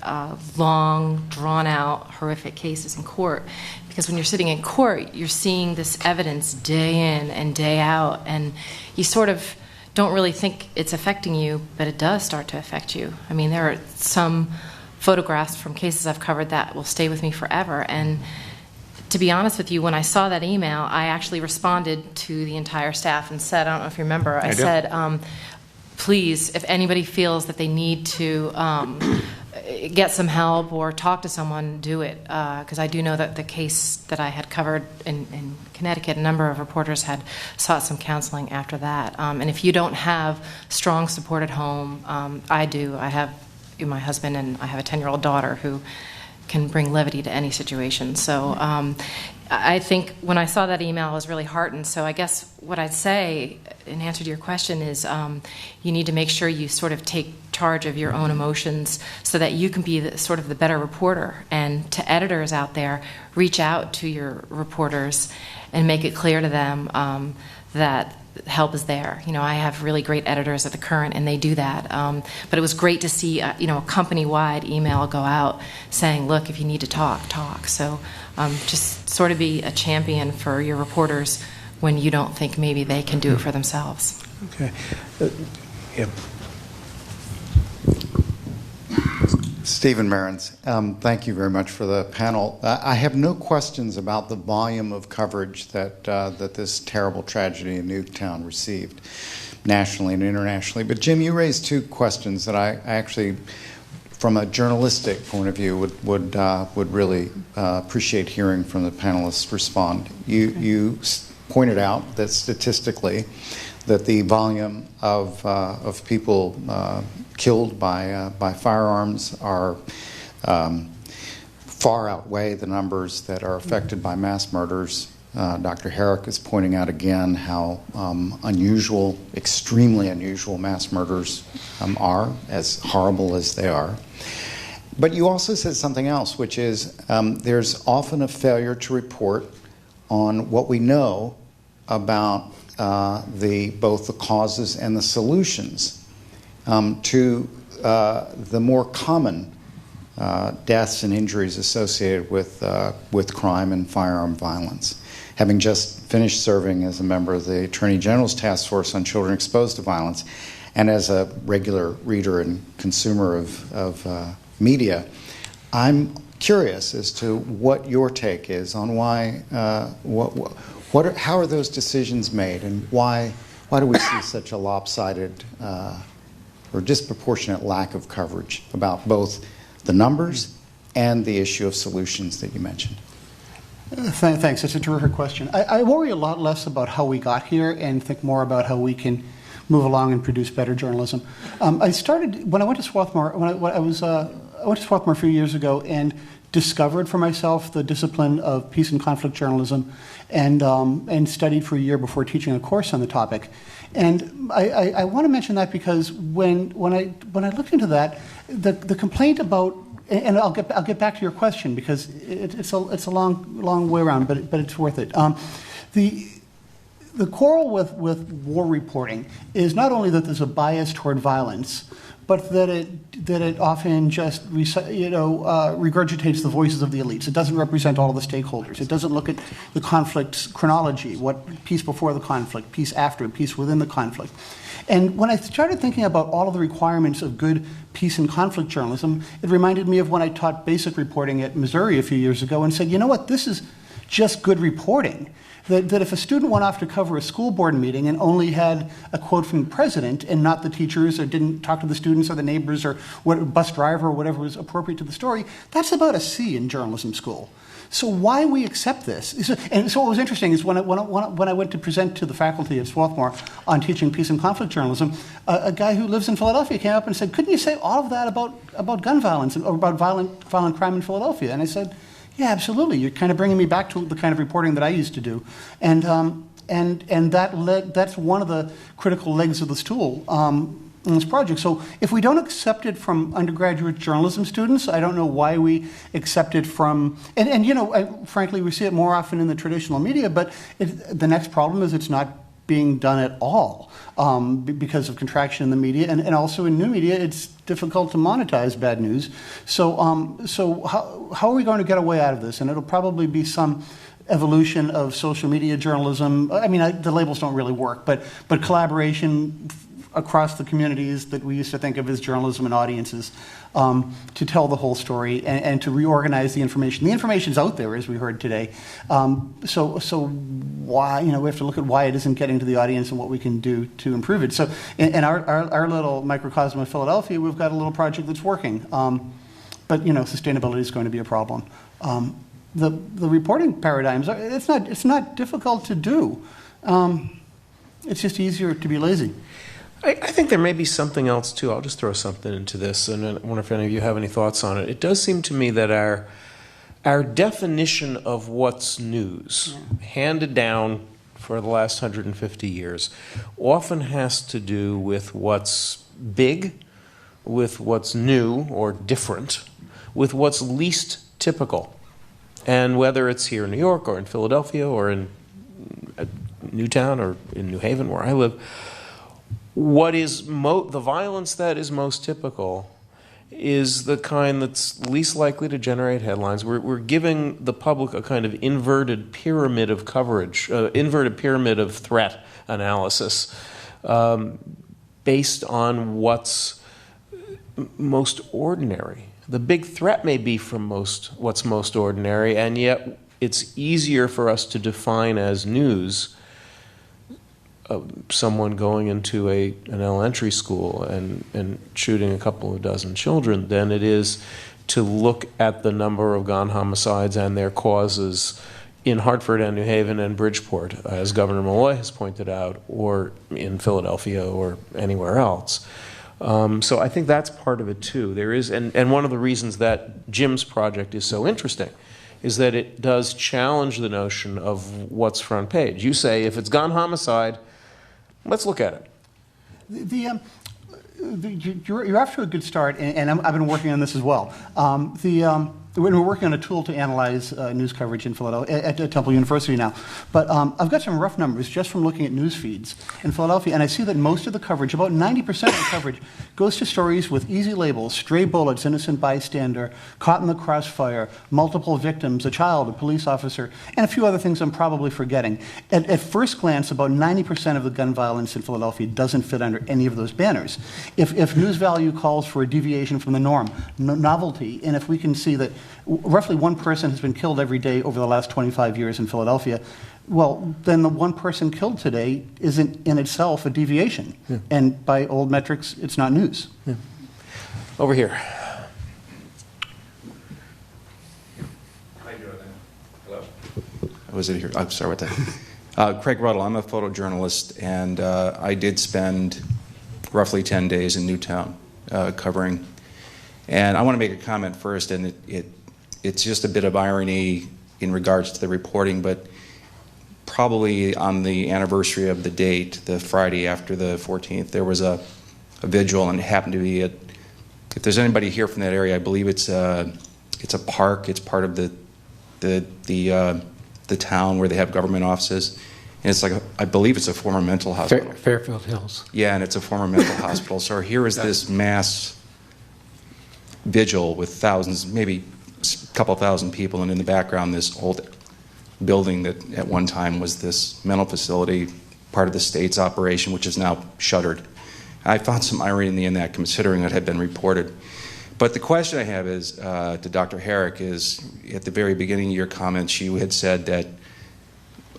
B: long, drawn-out, horrific cases in court. Because when you're sitting in court, you're seeing this evidence day in and day out, and you sort of don't really think it's affecting you, but it does start to affect you. I mean, there are some photographs from cases I've covered that will stay with me forever. And to be honest with you, when I saw that email, I actually responded to the entire staff and said, I don't know if you remember, I said, please, if anybody feels that they need to get some help or talk to someone, do it. Because I do know that the case that I had covered in Connecticut, a number of reporters had sought some counseling after that. And if you don't have strong support at home, I do. I have my husband and I have a 10-year-old daughter who can bring levity to any situation. So I think when I saw that email, I was really heartened. So I guess what I'd say in answer to your question is you need to make sure you sort of take charge of your own emotions so that you can be sort of the better reporter. And to editors out there, reach out to your reporters and make it clear to them that help is there. I have really great editors at the Courant, and they do that. But it was great to see, a company-wide email go out saying, look, if you need to talk. So just sort of be a champion for your reporters when you don't think maybe they can do it for themselves.
A: Okay. Yeah.
G: Stephen Marins, thank you very much for the panel. I have no questions about the volume of coverage that this terrible tragedy in Newtown received, nationally and internationally. But Jim, you raised two questions that I actually, from a journalistic point of view, would really appreciate hearing from the panelists respond. You pointed out that statistically, that the volume of people killed by firearms are far outweigh the numbers that are affected by mass murders. Dr. Herrick is pointing out again how unusual, extremely unusual mass murders are, as horrible as they are. But you also said something else, which is there's often a failure to report on what we know about both the causes and the solutions to the more common deaths and injuries associated with crime and firearm violence. Having just finished serving as a member of the Attorney General's Task Force on Children Exposed to Violence, and as a regular reader and consumer of media, I'm curious as to what your take is on why how are those decisions made, and why do we see such a lopsided or disproportionate lack of coverage about both the numbers and the issue of solutions that you mentioned?
C: Thanks. It's a terrific question. I worry a lot less about how we got here and think more about how we can move along and produce better journalism. I started when I went to Swarthmore. I went to Swarthmore a few years ago and discovered for myself the discipline of peace and conflict journalism, and studied for a year before teaching a course on the topic. And I want to mention that because when I looked into that, the complaint about, and I'll get back to your question because it's a long way around, but it's worth it. The quarrel with war reporting is not only that there's a bias toward violence, but that it often just regurgitates the voices of the elites. It doesn't represent all of the stakeholders. It doesn't look at the conflict's chronology, what peace before the conflict, peace after, peace within the conflict. And when I started thinking about all of the requirements of good peace and conflict journalism, it reminded me of when I taught basic reporting at Missouri a few years ago and said, you know what, this is just good reporting. That if a student went off to cover a school board meeting and only had a quote from the president and not the teachers, or didn't talk to the students or the neighbors or bus driver or whatever was appropriate to the story, that's about a C in journalism school. So why we accept this? And so what was interesting is when I went to present to the faculty at Swarthmore on teaching peace and conflict journalism, a guy who lives in Philadelphia came up and said, couldn't you say all of that about gun violence or about violent crime in Philadelphia? And I said, yeah, absolutely. You're kind of bringing me back to the kind of reporting that I used to do, and that's one of the critical legs of the stool in this project. So if we don't accept it from undergraduate journalism students, I don't know why we accept it from. Frankly, we see it more often in the traditional media. But the next problem is it's not being done at all because of contraction in the media, and also in new media, it's difficult to monetize bad news. So how are we going to get a way out of this? And it'll probably be some evolution of social media journalism. I mean, the labels don't really work, but collaboration across the communities that we used to think of as journalism and audiences to tell the whole story and to reorganize the information. The information's out there, as we heard today. So why, we have to look at why it isn't getting to the audience and what we can do to improve it. So in our little microcosm of Philadelphia, we've got a little project that's working. But sustainability is going to be a problem. The reporting paradigms, it's not difficult to do. It's just easier to be lazy.
A: I think there may be something else, too. I'll just throw something into this, and I wonder if any of you have any thoughts on it. It does seem to me that our definition of what's news, handed down for the last 150 years, often has to do with what's big, with what's new or different, with what's least typical. And whether it's here in New York or in Philadelphia or in Newtown or in New Haven, where I live, what is the violence that is most typical is the kind that's least likely to generate headlines. We're giving the public a kind of inverted pyramid of coverage, inverted pyramid of threat analysis based on what's most ordinary. The big threat may be from what's most ordinary, and yet it's easier for us to define as news someone going into an elementary school and shooting a couple of dozen children than it is to look at the number of gun homicides and their causes in Hartford and New Haven and Bridgeport, as Governor Malloy has pointed out, or in Philadelphia or anywhere else. So I think that's part of it too. There is, and one of the reasons that Jim's project is so interesting is that it does challenge the notion of what's front page. You say, if it's gun homicide, let's look at it.
C: You're off to a good start, and I've been working on this as well. We're working on a tool to analyze news coverage in Philadelphia at Temple University now. But I've got some rough numbers just from looking at news feeds in Philadelphia, and I see that most of the coverage, about 90% of the coverage, goes to stories with easy labels: stray bullets, innocent bystander, caught in the crossfire, multiple victims, a child, a police officer, and a few other things I'm probably forgetting. At first glance, about 90% of the gun violence in Philadelphia doesn't fit under any of those banners. If news value calls for a deviation from the norm, novelty, and if we can see that roughly one person has been killed every day over the last 25 years in Philadelphia, well, then the one person killed today isn't in itself a deviation. Yeah. And by old metrics, it's not news.
A: Yeah. Over here.
H: How you doing? Hello? was it here? I'm sorry about that. Craig Ruddle. I'm a photojournalist, and I did spend roughly 10 days in Newtown covering. And I want to make a comment first, and it's just a bit of irony in regards to the reporting, but probably on the anniversary of the date, the Friday after the 14th, there was a vigil, and it happened to be if there's anybody here from that area, I believe it's a park. It's part of the town where they have government offices. And it's like, I believe it's a former mental hospital.
E: Fairfield Hills.
H: Yeah, and it's a former mental hospital. So here is this mass vigil with thousands, maybe a couple thousand people, and in the background this old building that at one time was this mental facility, part of the state's operation, which is now shuttered. I found some irony in that, considering what had been reported. But the question I have is to Dr. Herrick is, at the very beginning of your comments, you had said that,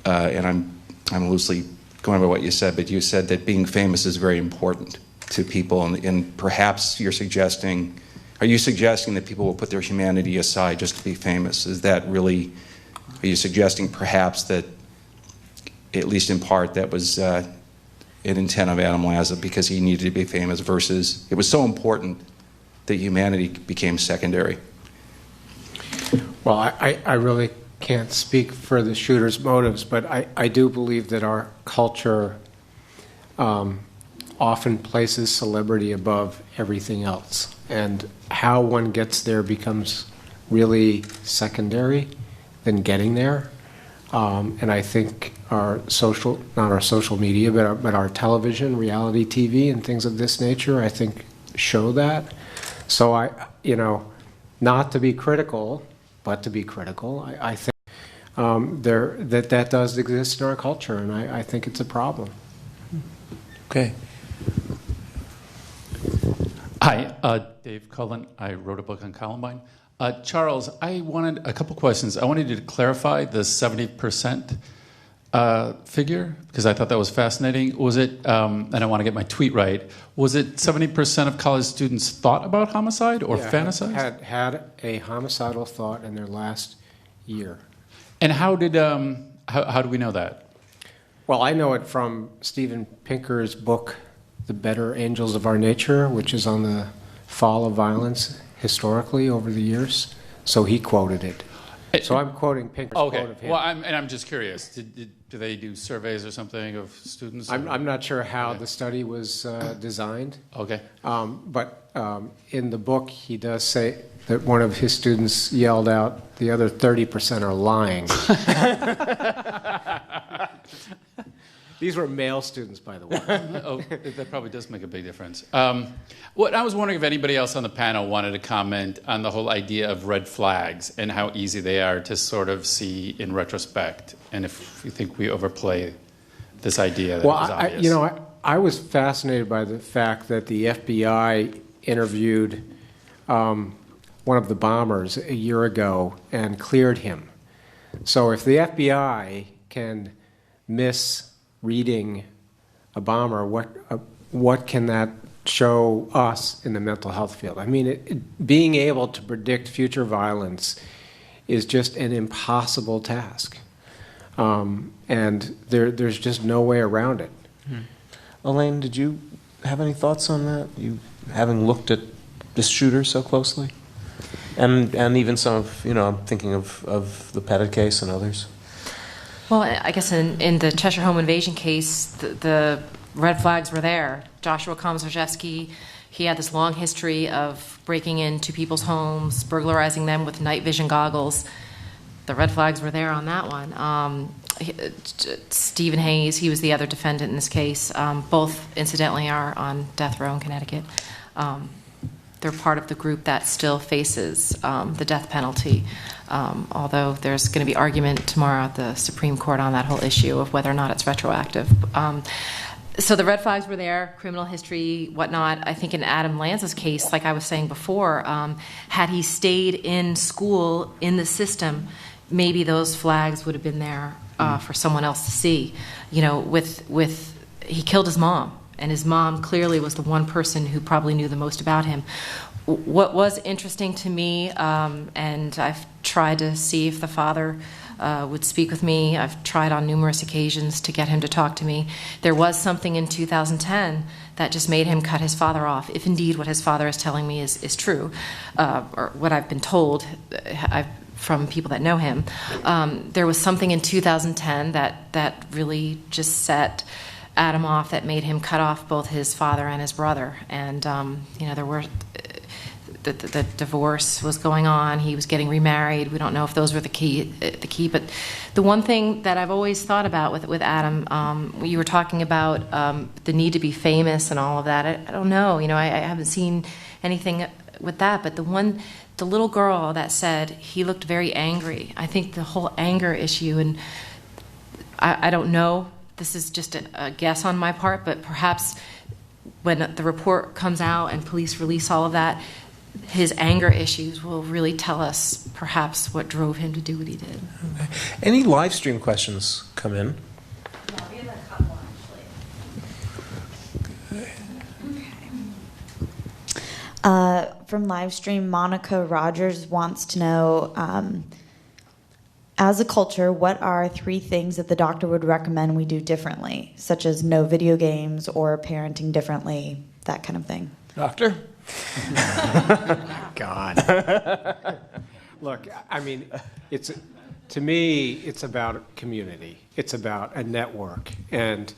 H: and I'm loosely going by what you said, but you said that being famous is very important to people, and perhaps are you suggesting that people will put their humanity aside just to be famous? Is that really, are you suggesting perhaps that, at least in part, that was an intent of Adam Laza because he needed to be famous versus it was so important that humanity became secondary?
E: Well, I really can't speak for the shooter's motives, but I do believe that our culture often places celebrity above everything else. And how one gets there becomes really secondary than getting there. And I think not our social media, but our television, reality TV, and things of this nature, I think show that. So not to be critical, but to be critical, I think that does exist in our culture, and I think it's a problem.
A: Okay.
I: Hi, Dave Cullen. I wrote a book on Columbine. Charles, I wanted a couple questions. I wanted you to clarify the 70% figure, because I thought that was fascinating. Was it, and I want to get my tweet right, was it 70% of college students thought about homicide or fantasized?
E: Had a homicidal thought in their last year.
I: And how do we know that?
E: Well, I know it from Steven Pinker's book, The Better Angels of Our Nature, which is on the fall of violence historically over the years. So he quoted it. So I'm quoting Pinker's quote of him.
I: Well, I'm just curious. Do they do surveys or something of students?
E: I'm not sure how the study was designed.
I: Okay.
E: But in the book, he does say that one of his students yelled out, "The other 30% are lying." These were male students, by the way.
I: Oh, that probably does make a big difference. What I was wondering if anybody else on the panel wanted to comment on the whole idea of red flags and how easy they are to sort of see in retrospect, and if you think we overplay this idea that it was obvious.
E: I was fascinated by the fact that the FBI interviewed one of the bombers a year ago and cleared him. So if the FBI can miss reading a bomber, what can that show us in the mental health field? I mean, being able to predict future violence is just an impossible task, and there's just no way around it.
A: Alaine, did you have any thoughts on that? You having looked at this shooter so closely, and even some of I'm thinking of the Pettit case and others.
B: Well, I guess in the Cheshire home invasion case, the red flags were there. Joshua Komzarzeski, he had this long history of breaking into people's homes, burglarizing them with night vision goggles. The red flags were there on that one. Stephen Hayes, he was the other defendant in this case. Both, incidentally, are on death row in Connecticut. They're part of the group that still faces the death penalty, although there's going to be argument tomorrow at the Supreme Court on that whole issue of whether or not it's retroactive. So the red flags were there, criminal history, whatnot. I think in Adam Lanza's case, like I was saying before, had he stayed in school, in the system, maybe those flags would have been there for someone else to see. He killed his mom. And his mom clearly was the one person who probably knew the most about him. What was interesting to me, and I've tried to see if the father would speak with me. I've tried on numerous occasions to get him to talk to me. There was something in 2010 that just made him cut his father off, if indeed what his father is telling me is true, or what I've been told from people that know him. There was something in 2010 that really just set Adam off, that made him cut off both his father and his brother. And there were the divorce was going on. He was getting remarried. We don't know if those were the key. But the one thing that I've always thought about with Adam, you were talking about the need to be famous and all of that. I don't know. I haven't seen anything with that. But the little girl that said he looked very angry. I think the whole anger issue, and I don't know. This is just a guess on my part, but perhaps when the report comes out and police release all of that, his anger issues will really tell us perhaps what drove him to do what he did.
A: Okay. Any live stream questions come in?
J: Yeah, we have a couple actually. From live stream, Monica Rogers wants to know, as a culture, what are 3 things that the doctor would recommend we do differently, such as no video games or parenting differently, that kind of thing?
A: Doctor?
E: God. Look, I mean, to me, it's about community. It's about a network. And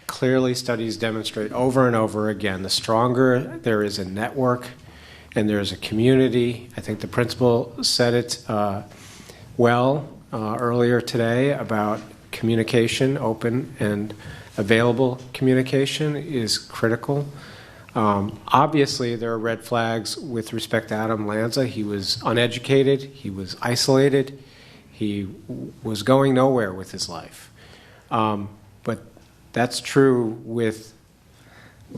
E: clearly studies demonstrate over and over again, the stronger there is a network and there's a community. I think the principal said it earlier today about communication, open and available communication is critical. Obviously, there are red flags with respect to Adam Lanza. He was uneducated. He was isolated. He was going nowhere with his life. But that's true with,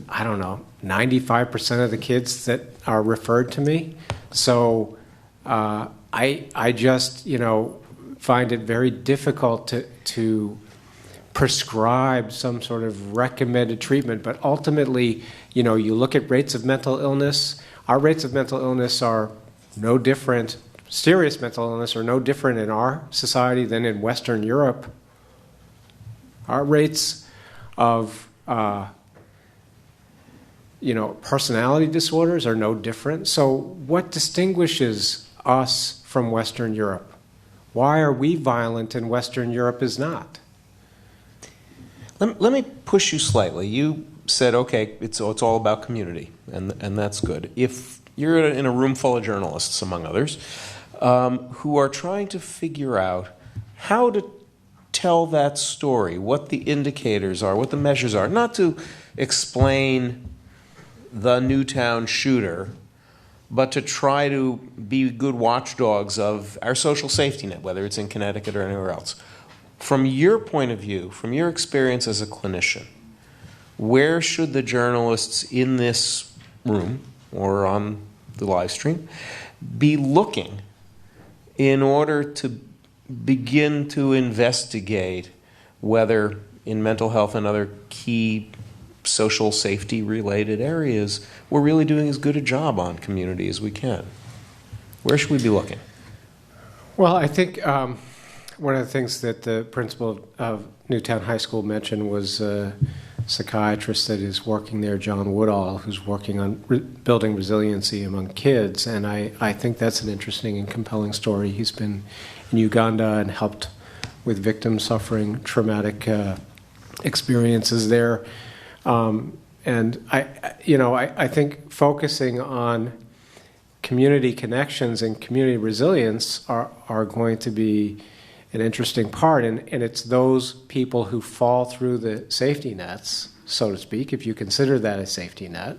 E: 95% of the kids that are referred to me. So I just, find it very difficult to prescribe some sort of recommended treatment. But ultimately, you look at rates of mental illness. Our rates of mental illness are no different, serious mental illness are no different in our society than in Western Europe. Our rates of personality disorders are no different. So what distinguishes us from Western Europe? Why are we violent and Western Europe is not?
A: Let me push you slightly. You said, okay, it's all about community, and that's good. If you're in a room full of journalists, among others, who are trying to figure out how to tell that story, what the indicators are, what the measures are, not to explain the Newtown shooter, but to try to be good watchdogs of our social safety net, whether it's in Connecticut or anywhere else. From your point of view, from your experience as a clinician, where should the journalists in this room or on the live stream be looking in order to begin to investigate whether in mental health and other key social safety related areas we're really doing as good a job on community as we can? Where should we be looking?
E: Well, I think one of the things that the principal of Newtown High School mentioned was a psychiatrist that is working there, John Woodall, who's working on building resiliency among kids. And I think that's an interesting and compelling story. He's been in Uganda and helped with victims suffering traumatic experiences there. And I think focusing on community connections and community resilience are going to be an interesting part, and it's those people who fall through the safety nets, so to speak, if you consider that a safety net,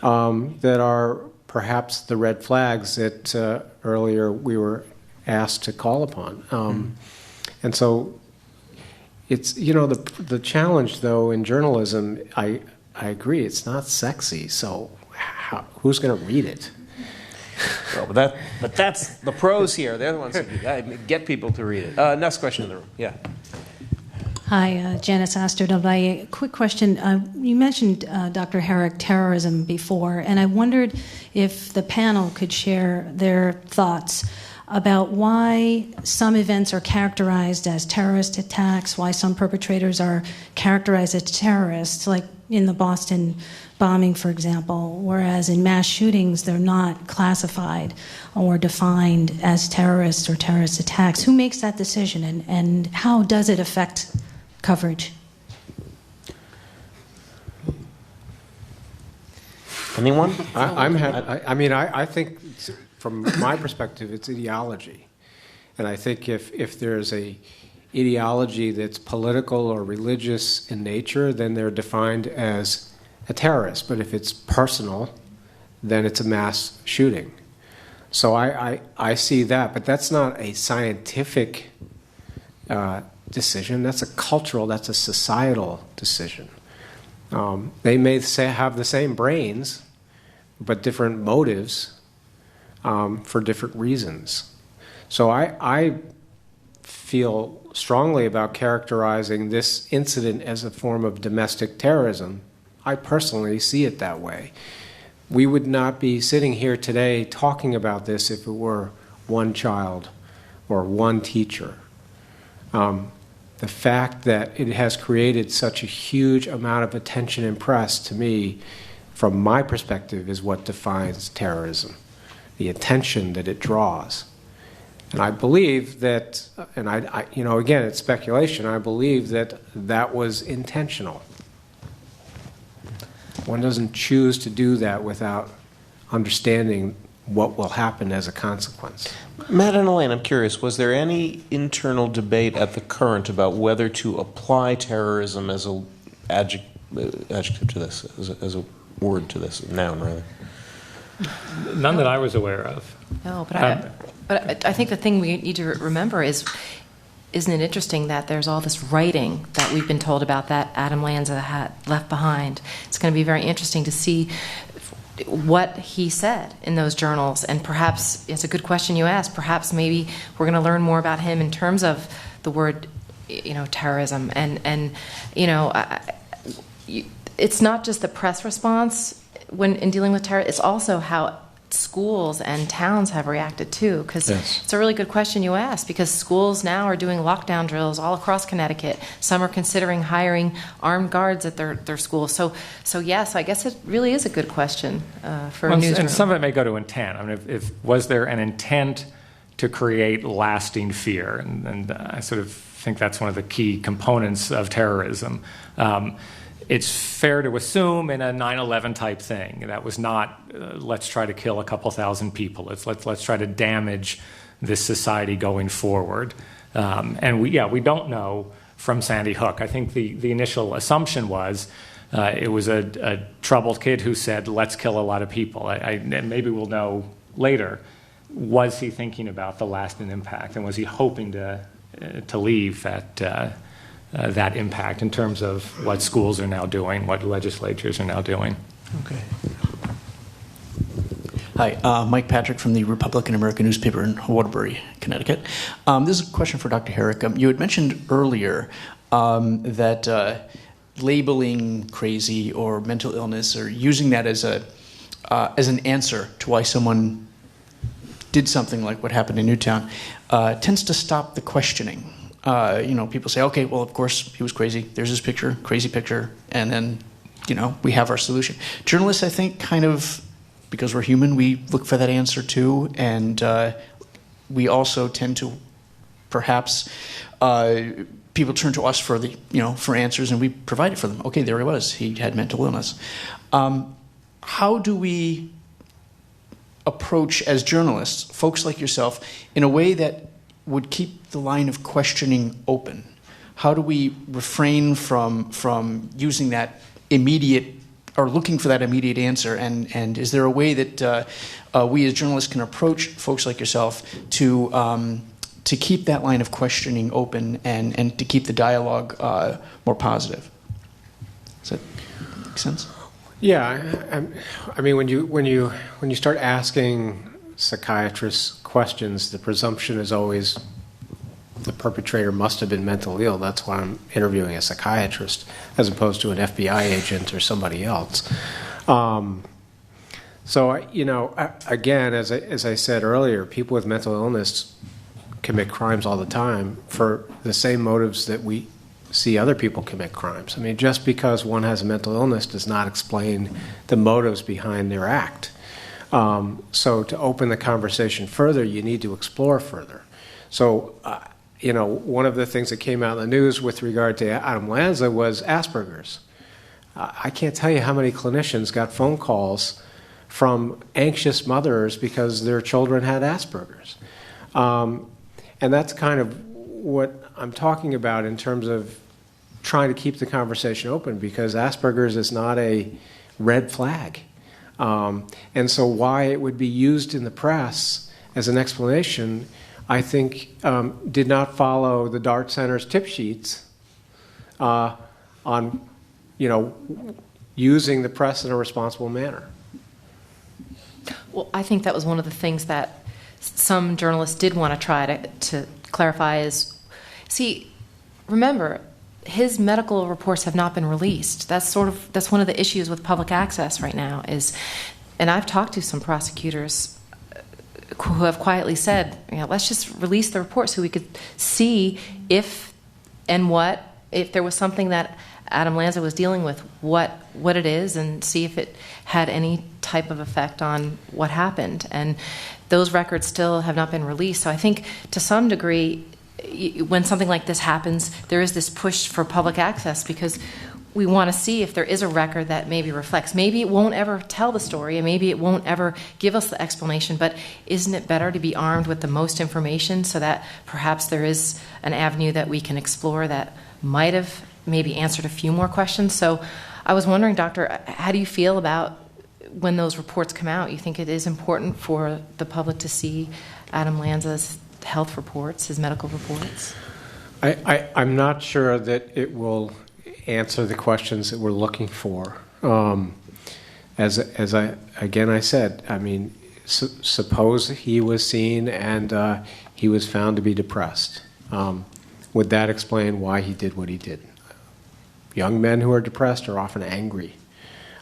E: that are perhaps the red flags that earlier we were asked to call upon. And so it's, the challenge, though, in journalism, I agree, it's not sexy, so who's going to read it?
A: Well, but that's the pros here. They're the ones who get people to read it. Next question in the room. Yeah.
K: Hi, Janice Astor, WIA. Quick question. You mentioned, Dr. Herrick, terrorism before, and I wondered if the panel could share their thoughts about why some events are characterized as terrorist attacks, why some perpetrators are characterized as terrorists, like in the Boston bombing, for example, whereas in mass shootings, they're not classified or defined as terrorists or terrorist attacks. Who makes that decision, and how does it affect coverage?
A: Anyone?
E: I think from my perspective, it's ideology. And I think if there's a ideology that's political or religious in nature, then they're defined as a terrorist. But if it's personal, then it's a mass shooting. So I see that, but that's not a scientific decision. That's a cultural, that's a societal decision. They may have the same brains, but different motives for different reasons. So I feel strongly about characterizing this incident as a form of domestic terrorism. I personally see it that way. We would not be sitting here today talking about this if it were one child or one teacher. The fact that it has created such a huge amount of attention and press, to me, from my perspective, is what defines terrorism, the attention that it draws. And I believe that, and I again, it's speculation, I believe that that was intentional. One doesn't choose to do that without understanding what will happen as a consequence.
A: Matt and Alaine, I'm curious, was there any internal debate at the Courant about whether to apply terrorism as an adjective to this, as a word to this, a noun rather?
D: None that I was aware of.
B: No, but I think the thing we need to remember is, isn't it interesting that there's all this writing that we've been told about that Adam Lanza had left behind? It's going to be very interesting to see what he said in those journals, and perhaps it's a good question you asked. Perhaps maybe we're going to learn more about him in terms of the word, terrorism, and it's not just the press response when in dealing with terror. It's also how schools and towns have reacted too, because It's a really good question you asked, because schools now are doing lockdown drills all across Connecticut. Some are considering hiring armed guards at their schools. So yes, I guess it really is a good question for a newsroom.
D: And some of it may go to intent. I mean, if was there an intent to create lasting fear? And I sort of think that's one of the key components of terrorism. It's fair to assume in a 9/11 type thing that was not let's try to kill a couple thousand people. It's let's try to damage this society going forward. And we don't know from Sandy Hook. I think the initial assumption was it was a troubled kid who said let's kill a lot of people. And maybe we'll know later. Was he thinking about the lasting impact, and was he hoping to leave that impact in terms of what schools are now doing, what legislatures are now doing?
L: Okay. Hi, Mike Patrick from the Republican American newspaper in Waterbury, Connecticut. This is a question for Dr. Herrick. You had mentioned earlier that labeling crazy or mental illness, or using that as an answer to why someone did something like what happened in Newtown, tends to stop the questioning. People say, okay, well, of course, he was crazy. There's his picture, crazy picture, and then, we have our solution. Journalists, I think, kind of, because we're human, we look for that answer too, and we also tend to, perhaps, people turn to us for for answers, and we provide it for them. Okay, there he was. He had mental illness. How do we approach, as journalists, folks like yourself, in a way that would keep the line of questioning open? How do we refrain from using that immediate, or looking for that immediate answer? And is there a way that we as journalists can approach folks like yourself to keep that line of questioning open and to keep the dialogue more positive? Does that make sense?
E: Yeah, I mean, when you start asking psychiatrists questions, the presumption is always the perpetrator must have been mentally ill. That's why I'm interviewing a psychiatrist as opposed to an FBI agent or somebody else. So, again, as I said earlier, people with mental illness commit crimes all the time for the same motives that we see other people commit crimes. I mean, just because one has a mental illness does not explain the motives behind their act. So to open the conversation further, you need to explore further. So, one of the things that came out in the news with regard to Adam Lanza was Asperger's. I can't tell you how many clinicians got phone calls from anxious mothers because their children had Asperger's. And that's kind of what I'm talking about in terms of trying to keep the conversation open, because Asperger's is not a red flag. And so why it would be used in the press as an explanation, I think, did not follow the DART Center's tip sheets on, using the press in a responsible manner.
B: Well, I think that was one of the things that some journalists did want to try to clarify is, see, remember, his medical reports have not been released. That's one of the issues with public access right now is, and I've talked to some prosecutors who have quietly said, let's just release the report so we could see if there was something that Adam Lanza was dealing with, what it is, and see if it had any type of effect on what happened. And those records still have not been released. So I think to some degree, when something like this happens, there is this push for public access because we want to see if there is a record that maybe reflects. Maybe it won't ever tell the story, and maybe it won't ever give us the explanation, but isn't it better to be armed with the most information so that perhaps there is an avenue that we can explore that might have maybe answered a few more questions? So I was wondering, Doctor, how do you feel about when those reports come out? You think it is important for the public to see Adam Lanza's health reports, his medical reports?
E: I'm not sure that it will answer the questions that we're looking for. As I said, I mean, suppose he was seen and he was found to be depressed. Would that explain why he did what he did? Young men who are depressed are often angry,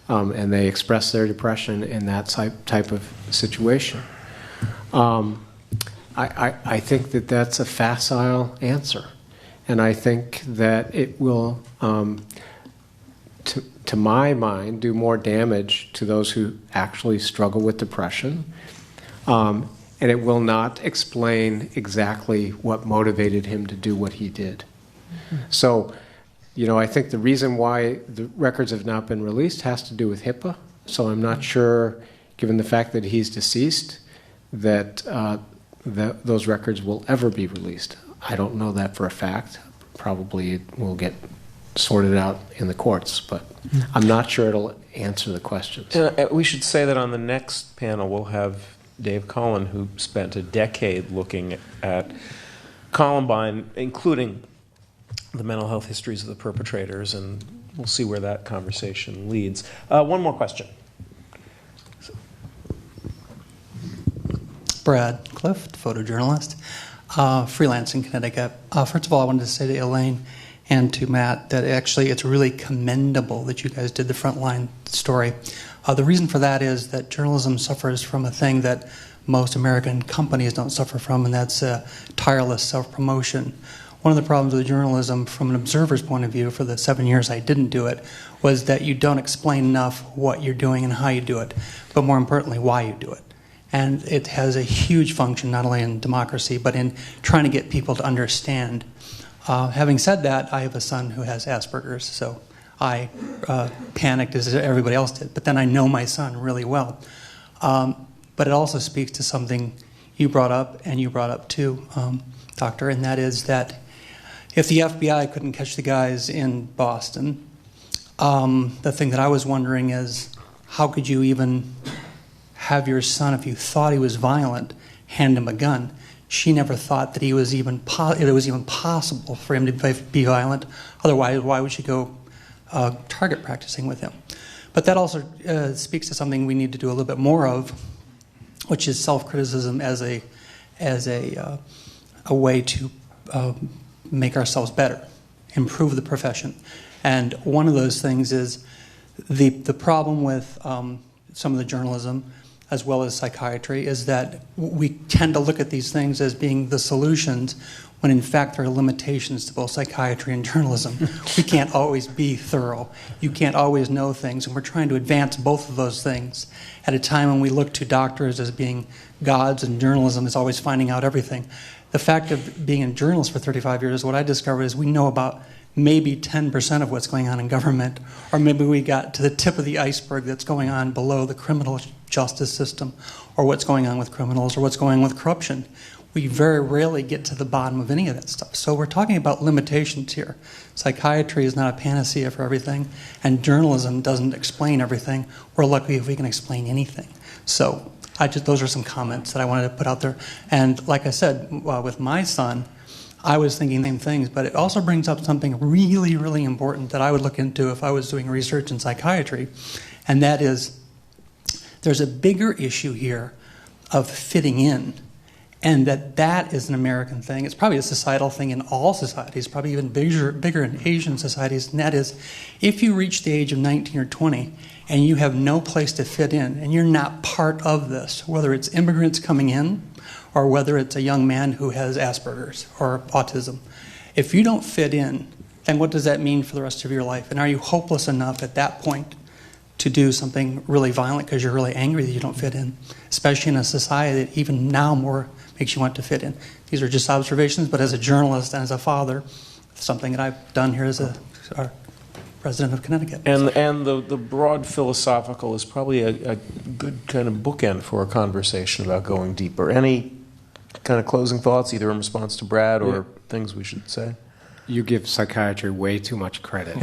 E: and they express their depression in that type of situation. I think that that's a facile answer, and I think that it will, to my mind, do more damage to those who actually struggle with depression, and it will not explain exactly what motivated him to do what he did. So, I think the reason why the records have not been released has to do with HIPAA. So I'm not sure, given the fact that he's deceased, that those records will ever be released. I don't know that for a fact. Probably it will get sorted out in the courts, but I'm not sure it'll answer the questions.
A: We should say that on the next panel we'll have Dave Cullen, who spent a decade looking at Columbine, including the mental health histories of the perpetrators, and we'll see where that conversation leads. One more question.
M: Brad Clift, photojournalist, freelance in Connecticut. First of all, I wanted to say to Alaine and to Matt that actually it's really commendable that you guys did the Frontline story. The reason for that is that journalism suffers from a thing that most American companies don't suffer from, and that's tireless self-promotion. One of the problems with journalism from an observer's point of view for the 7 years I didn't do it was that you don't explain enough what you're doing and how you do it, but more importantly, why you do it. And it has a huge function not only in democracy, but in trying to get people to understand. Having said that, I have a son who has Asperger's, so I panicked as everybody else did. But then I know my son really well. But it also speaks to something you brought up, and you brought up too, Doctor, and that is that if the FBI couldn't catch the guys in Boston, the thing that I was wondering is how could you even have your son, if you thought he was violent, hand him a gun? She never thought that it was even possible for him to be violent. Otherwise, why would she go target practicing with him? But that also speaks to something we need to do a little bit more of, which is self-criticism as a way to make ourselves better, improve the profession. And one of those things is the problem with some of the journalism as well as psychiatry is that we tend to look at these things as being the solutions when in fact there are limitations to both psychiatry and journalism. We can't always be thorough. You can't always know things, and we're trying to advance both of those things at a time when we look to doctors as being gods and journalism is always finding out everything. The fact of being a journalist for 35 years, what I discovered is we know about maybe 10% of what's going on in government, or maybe we got to the tip of the iceberg that's going on below the criminal justice system, or what's going on with criminals, or what's going on with corruption. We very rarely get to the bottom of any of that stuff. So we're talking about limitations here. Psychiatry is not a panacea for everything, and journalism doesn't explain everything. We're lucky if we can explain anything. So those are some comments that I wanted to put out there. And like I said, with my son, I was thinking the same things, but it also brings up something really, really important that I would look into if I was doing research in psychiatry, and that is there's a bigger issue here of fitting in, and that is an American thing. It's probably a societal thing in all societies, probably even bigger in Asian societies, and that is if you reach the age of 19 or 20 and you have no place to fit in and you're not part of this, whether it's immigrants coming in or whether it's a young man who has Asperger's or autism, if you don't fit in, then what does that mean for the rest of your life? And are you hopeless enough at that point to do something really violent because you're really angry that you don't fit in, especially in a society that even now more makes you want to fit in? These are just observations, but as a journalist and as a father, something that I've done here as our president of Connecticut.
A: And the broad philosophical is probably a good kind of bookend for a conversation about going deeper. Any kind of closing thoughts, either in response to Brad or things we should say?
E: You give psychiatry way too much credit.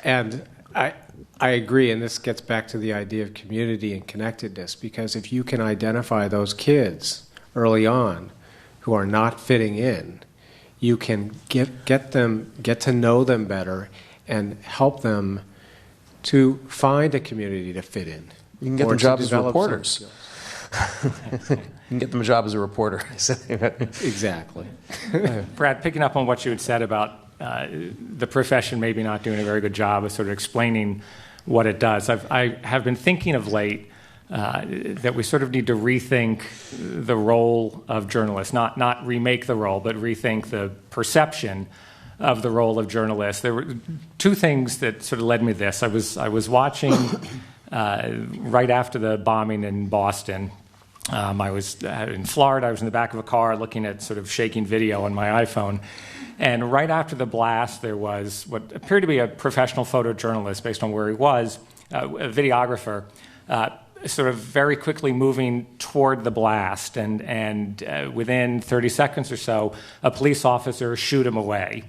E: And I agree, and this gets back to the idea of community and connectedness, because if you can identify those kids early on who are not fitting in, you can get to know them better and help them to find a community to fit in.
A: You can get them a job as reporters. You can get them a job as a reporter.
E: Exactly.
D: Brad, picking up on what you had said about the profession maybe not doing a very good job of sort of explaining what it does, I have been thinking of late that we sort of need to rethink the role of journalists, not remake the role, but rethink the perception of the role of journalists. There were two things that sort of led me to this. I was watching right after the bombing in Boston. I was in Florida. I was in the back of a car looking at sort of shaking video on my iPhone. And right after the blast, there was what appeared to be a professional photojournalist, based on where he was, a videographer, sort of very quickly moving toward the blast. And within 30 seconds or so, a police officer shoot him away.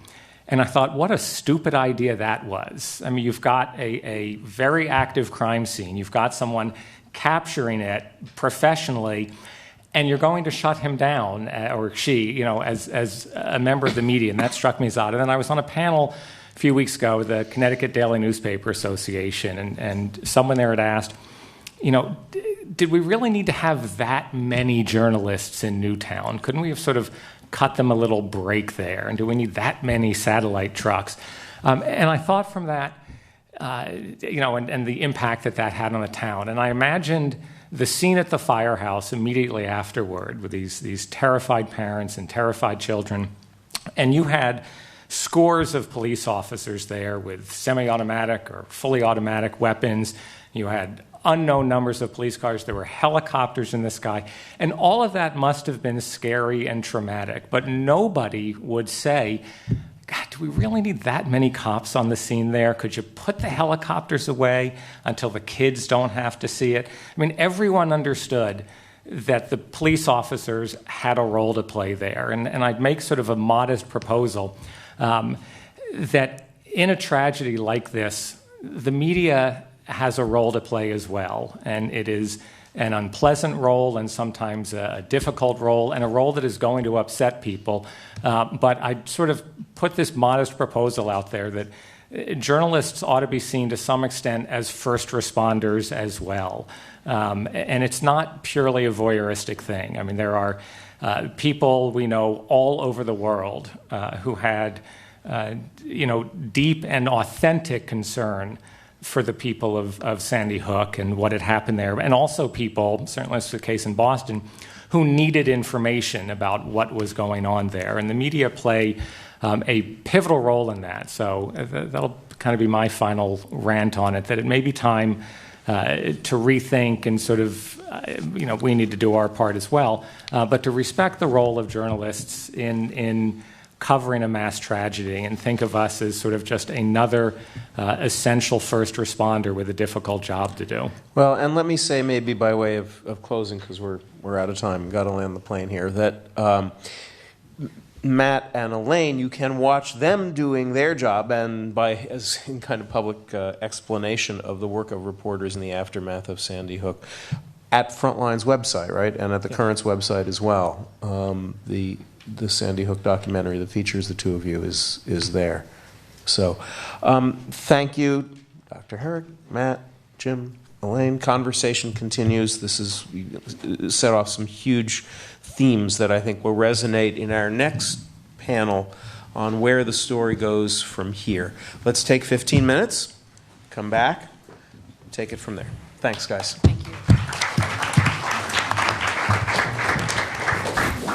D: And I thought, what a stupid idea that was. I mean, you've got a very active crime scene. You've got someone capturing it professionally, and you're going to shut him down, or she, as a member of the media. And that struck me as odd. And then I was on a panel a few weeks ago with the Connecticut Daily Newspaper Association, and someone there had asked, did we really need to have that many journalists in Newtown? Couldn't we have sort of cut them a little break there? And do we need that many satellite trucks? And I thought from that, and the impact that had on the town. And I imagined the scene at the firehouse immediately afterward with these terrified parents and terrified children. And you had scores of police officers there with semi-automatic or fully automatic weapons. You had unknown numbers of police cars. There were helicopters in the sky. And all of that must have been scary and traumatic. But nobody would say, God, do we really need that many cops on the scene there? Could you put the helicopters away until the kids don't have to see it? I mean, everyone understood that the police officers had a role to play there. And I'd make sort of a modest proposal that in a tragedy like this, the media has a role to play as well. And it is an unpleasant role and sometimes a difficult role and a role that is going to upset people. But I sort of put this modest proposal out there that journalists ought to be seen to some extent as first responders as well. And it's not purely a voyeuristic thing. I mean, there are people we know all over the world who had, deep and authentic concern for the people of Sandy Hook and what had happened there, and also people, certainly it's the case in Boston, who needed information about what was going on there. And the media play a pivotal role in that. So that'll kind of be my final rant on it, that it may be time to rethink and sort of, we need to do our part as well, but to respect the role of journalists in covering a mass tragedy and think of us as sort of just another essential first responder with a difficult job to do.
A: Well, and let me say, maybe by way of closing, because we're out of time, got to land the plane here, that Matt and Alaine, you can watch them doing their job, and as in kind of public explanation of the work of reporters in the aftermath of Sandy Hook, at Frontline's website, right, and at the Current's website as well. The Sandy Hook documentary that features the two of you is there. So, thank you, Dr. Herrick, Matt, Jim, Alaine. Conversation continues. This is set off some huge themes that I think will resonate in our next panel on where the story goes from here. Let's take 15 minutes, come back, take it from there. Thanks, guys.
B: Thank you.